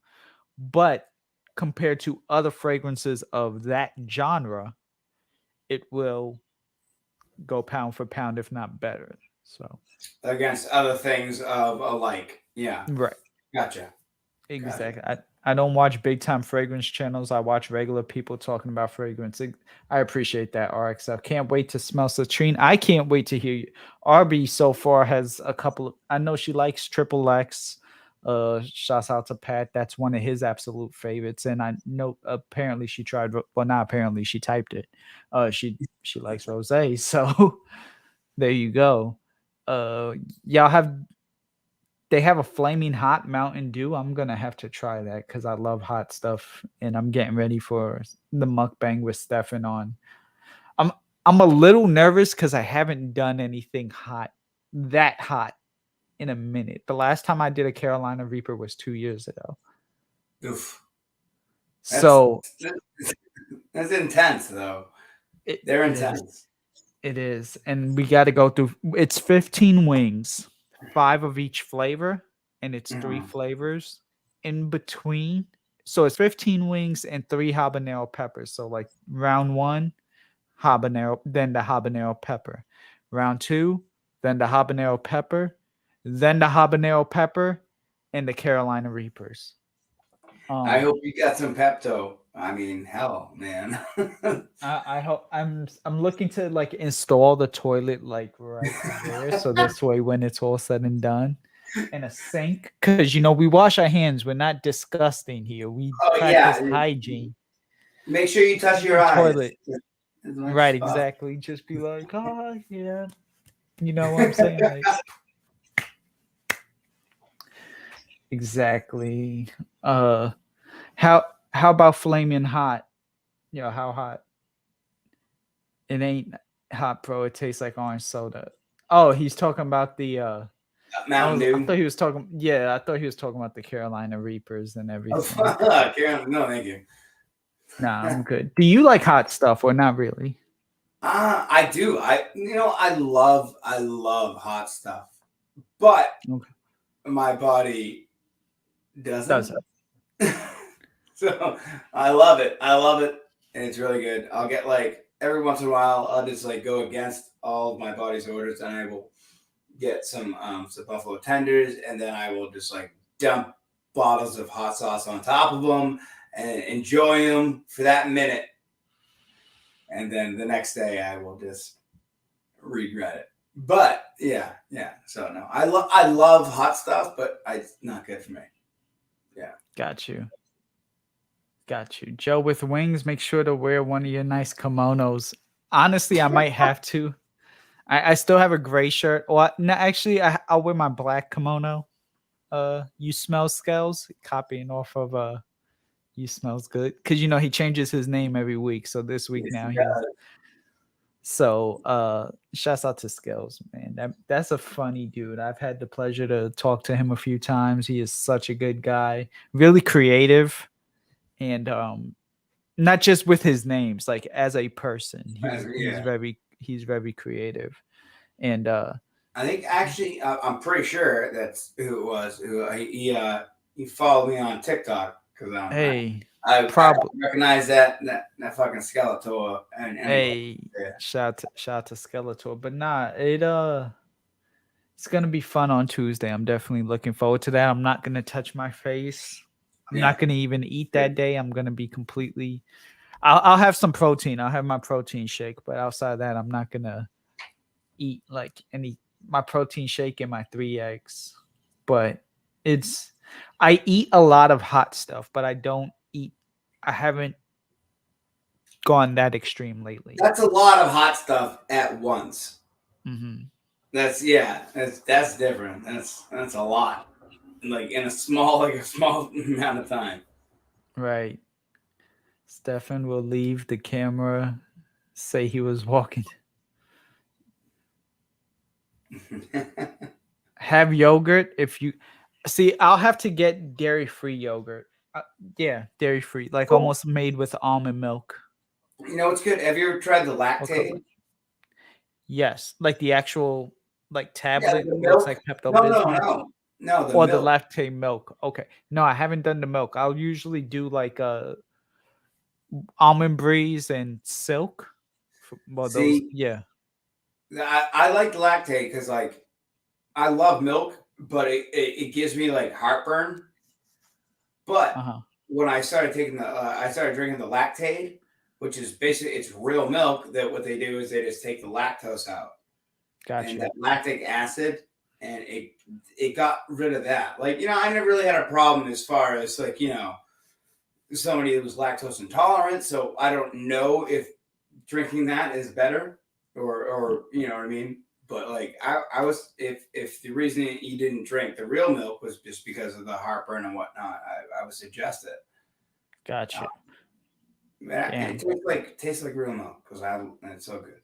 But compared to other fragrances of that genre, it will go pound for pound, if not better. So against other things of alike. Yeah, right. gotcha. Gotcha. Exactly. I don't watch big time fragrance channels. I watch regular people talking about fragrance. I appreciate that, RXF. Can't wait to smell Citrine. I can't wait to hear you. RB so far has a couple of, I know she likes Triple X. Shouts out to Pat. That's one of his absolute favorites. And I know apparently she tried, well, not apparently, she typed it. She likes rose. So there you go. Uh y'all have they have a flaming hot Mountain Dew. I'm gonna have to try that because I love hot stuff, and I'm getting ready for the mukbang with Stefan on. I'm I'm a little nervous because I haven't done anything that hot in a minute. The last time I did a Carolina Reaper was 2 years ago. Oof. That's So that's intense though. They're it is. intense. It is. And we got to go through it's 15 wings, 5 of each flavor, and it's 3 Mhm. flavors in between. So it's 15 wings and 3 habanero peppers. So like round 1, habanero, then the habanero pepper. Round 2, then the habanero pepper, then the habanero pepper and the Carolina Reapers. I Um hope you got some Pepto. I mean, hell, man. I hope I'm looking to like install the toilet like right there, so this way when it's all said and done, and a sink because we wash our hands. We're not disgusting here. We Oh practice yeah. hygiene. Make sure you touch your Using eyes toilet, as much as right? possible. Exactly. Just be like, oh yeah, you know what I'm saying? Like exactly. Uh, how how about flaming hot? How hot? It ain't hot, bro. It tastes like orange soda. Oh, he's talking about the Mountain I Dew. thought he was talking yeah, I thought he was talking about the Carolina Reapers and Oh, everything. fuck. Karen, no, thank you. Nah, I'm good. Do you like hot stuff or not really? I do. I love hot stuff, but Okay. my body Does doesn't. it? So I love it. I love it, and it's really good. I'll get like every once in a while. I'll just like go against all of my body's orders, and I will get some buffalo tenders, and then I will just like dump bottles of hot sauce on top of them and enjoy them for that minute, and then the next day I will just regret it. But yeah, yeah. So no, I love hot stuff, but it's not good for me. Yeah. Got you. Got you. Joe with wings, make sure to wear one of your nice kimonos. Honestly, I might have to. I still have a gray shirt. Or no, actually I'll wear my black kimono. You smell scales, copying off of you smells good. Cause he changes his name every week. So this week now he's So shouts out to Skills, man. That's a funny dude. I've had the pleasure to talk to him a few times. He is such a good guy, really creative, and not just with his names, like as a person. Yeah. He's very creative. And I think actually, I'm pretty sure that's who it was. Who he followed me on TikTok because hey, I probably recognize that fucking Skeletor and anybody. hey, Yeah. shout out to Skeletor. But nah, it's gonna be fun on Tuesday. I'm definitely looking forward to that. I'm not gonna touch my face. I'm Yeah. not gonna even eat that day. I'm gonna be completely. I'll have some protein. I'll have my protein shake, but outside of that, I'm not gonna eat like my protein shake and my 3 eggs. But I eat a lot of hot stuff, but I don't eat. I haven't gone that extreme lately. That's a lot of hot stuff at once. Hmm. That's different. That's a lot. Like in a small amount of time. Right. Stefan will leave the camera. Say he was walking. Have yogurt if you see. I'll have to get dairy-free yogurt. Yeah, dairy-free, like Oh, almost made with almond milk. you know what's good? Have you ever tried the Or lactate? yes, like the actual like Yeah, tablet the looks milk. like Pepto No, no, Bismol no, no, the or the milk. lactate milk. Okay, no, I haven't done the milk. I'll usually do like almond breeze and silk. Well, those See, yeah. I like lactate because like I love milk, but it gives me like heartburn. But Uh-huh. when I started taking I started drinking the lactate, which is basically it's real milk. That what they do is they just take the lactose out and Gotcha. that lactic acid, and it got rid of that. Like I never really had a problem as far as like somebody that was lactose intolerant. So I don't know if drinking that is better or you know what I mean. But like I was if the reason you didn't drink the real milk was just because of the heartburn and whatnot, I would suggest it. Gotcha. It Damn. tastes like real milk because it's so good.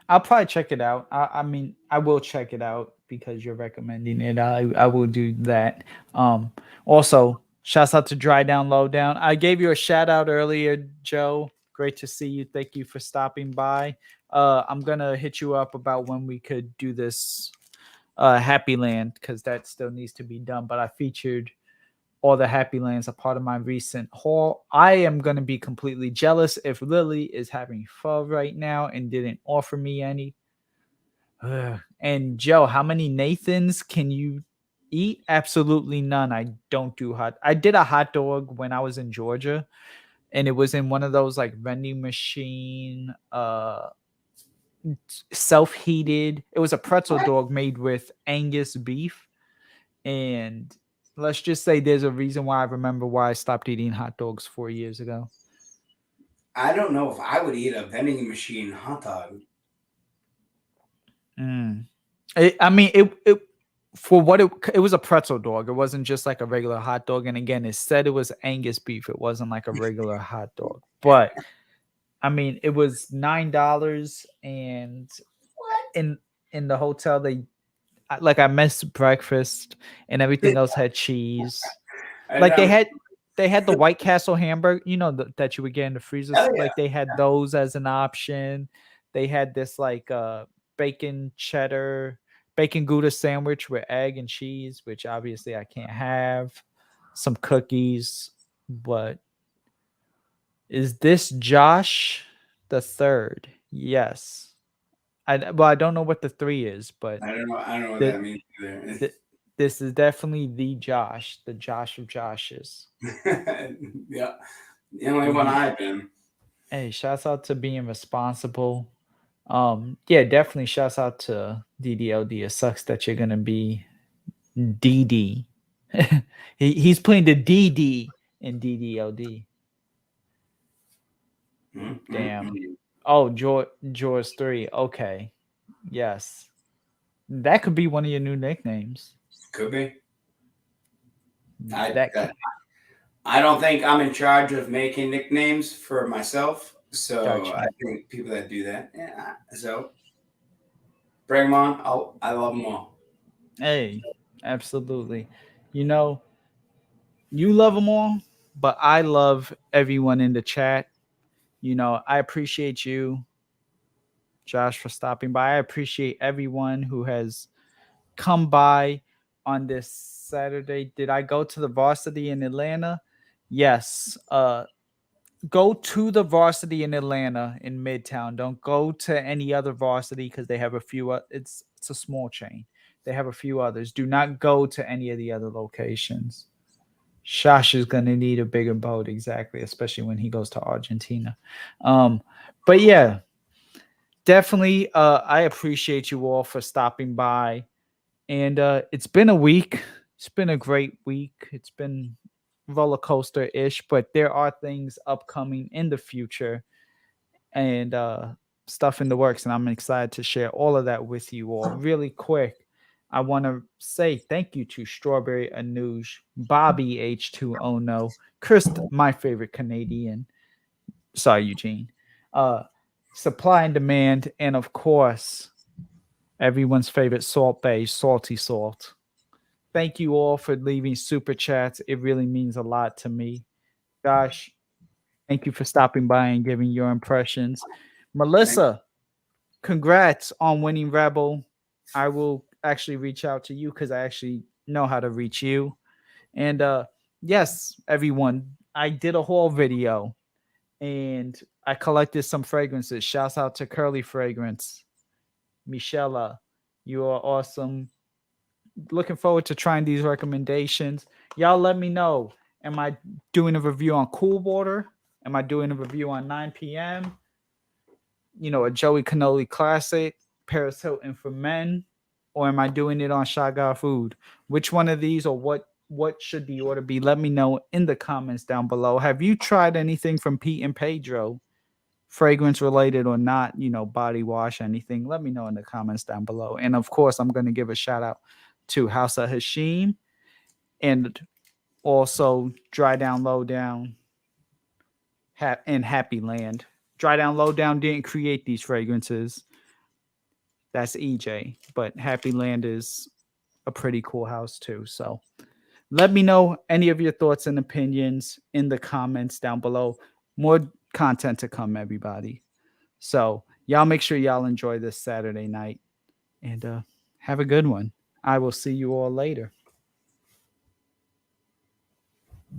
I'll probably check it out. I mean, I will check it out because you're recommending it. I will do that. Also, shouts out to Dry Down Low Down. I gave you a shout out earlier, Joe. Great to see you. Thank you for stopping by. I'm gonna hit you up about when we could do this Happy Land because that still needs to be done. But I featured all the Happy Lands a part of my recent haul. I am going to be completely jealous if Lily is having pho right now and didn't offer me any. And Joe, how many Nathans can you eat? Absolutely none. I don't do hot. I did a hot dog when I was in Georgia, and it was in one of those like vending machine self-heated. It was a pretzel dog made with Angus beef. And let's just say there's a reason why I remember why I stopped eating hot dogs 4 years ago. I don't know if I would eat a vending machine hot dog. Mm. I mean, it for what it was a pretzel dog. It wasn't just like a regular hot dog. And again, it said it was Angus beef. It wasn't like a regular hot dog. But I mean, it was $9, and in in the hotel I missed breakfast, and everything else had cheese. I Like know. they had the White Castle hamburger, that you would get in the freezer. Hell yeah. Like they had those as an option. They had this like bacon cheddar, bacon Gouda sandwich with egg and cheese, which obviously I can't have. Some cookies, but is this Josh the third? Yes. I don't know what the three is, but I don't know what the, that means either. this is definitely the Josh of Joshes. Yeah. The only one DD. I've been. Hey, shouts out to being responsible. Yeah, definitely shouts out to DDLD. It sucks that you're gonna be DD. He's playing the DD in DDLD. Damn. Mm-hmm. Oh, George 3. Okay. Yes. That could be one of your new nicknames. Could be. I, That I could I don't think I'm in charge of making nicknames for myself. So I gotcha. think people that do that, yeah. So bring them on. I love them all. Hey, absolutely. You know, you love them all, but I love everyone in the chat. I appreciate you, Josh, for stopping by. I appreciate everyone who has come by on this Saturday. Did I go to the varsity in Atlanta? Yes. Go to the varsity in Atlanta in Midtown. Don't go to any other varsity because they have a few. It's a small chain. They have a few others. Do not go to any of the other locations. Shash is gonna need a bigger boat, exactly, especially when he goes to Argentina. But yeah, definitely. I appreciate you all for stopping by, and it's been a week. It's been a great week. It's been roller coaster ish, but there are things upcoming in the future and stuff in the works, and I'm excited to share all of that with you all. Really quick, I want to say thank you to Strawberry Anuj, Bobby H2O, Chris, my favorite Canadian. Sorry, Eugene. Uh, Supply and demand, and of course, everyone's favorite Salt Bay, Salty Salt. Thank you all for leaving super chats. It really means a lot to me. Gosh, thank you for stopping by and giving your impressions. Thank Melissa, congrats on winning Rebel. I will actually reach out to you because I actually know how to reach you. And yes, everyone, I did a whole video and I collected some fragrances. Shouts out to Curly Fragrance. Michelle, you are awesome. Looking forward to trying these recommendations. Y'all let me know. Am I doing a review on Cool Water? Am I doing a review on 9 p.m.? A Joey Cannoli Classic, Paris Hilton for men? Or am I doing it on Shagar Food? Which one of these, or what should the order be? Let me know in the comments down below. Have you tried anything from Pete and Pedro? Fragrance related or not, body wash, anything, let me know in the comments down below. And of course, I'm going to give a shout out to House of Hashim and also Dry Down Low Down and Happy Land. Dry Down Low Down didn't create these fragrances. That's EJ, but Happy Land is a pretty cool house too. So let me know any of your thoughts and opinions in the comments down below. More content to come, everybody. So y'all make sure y'all enjoy this Saturday night and have a good one. I will see you all later.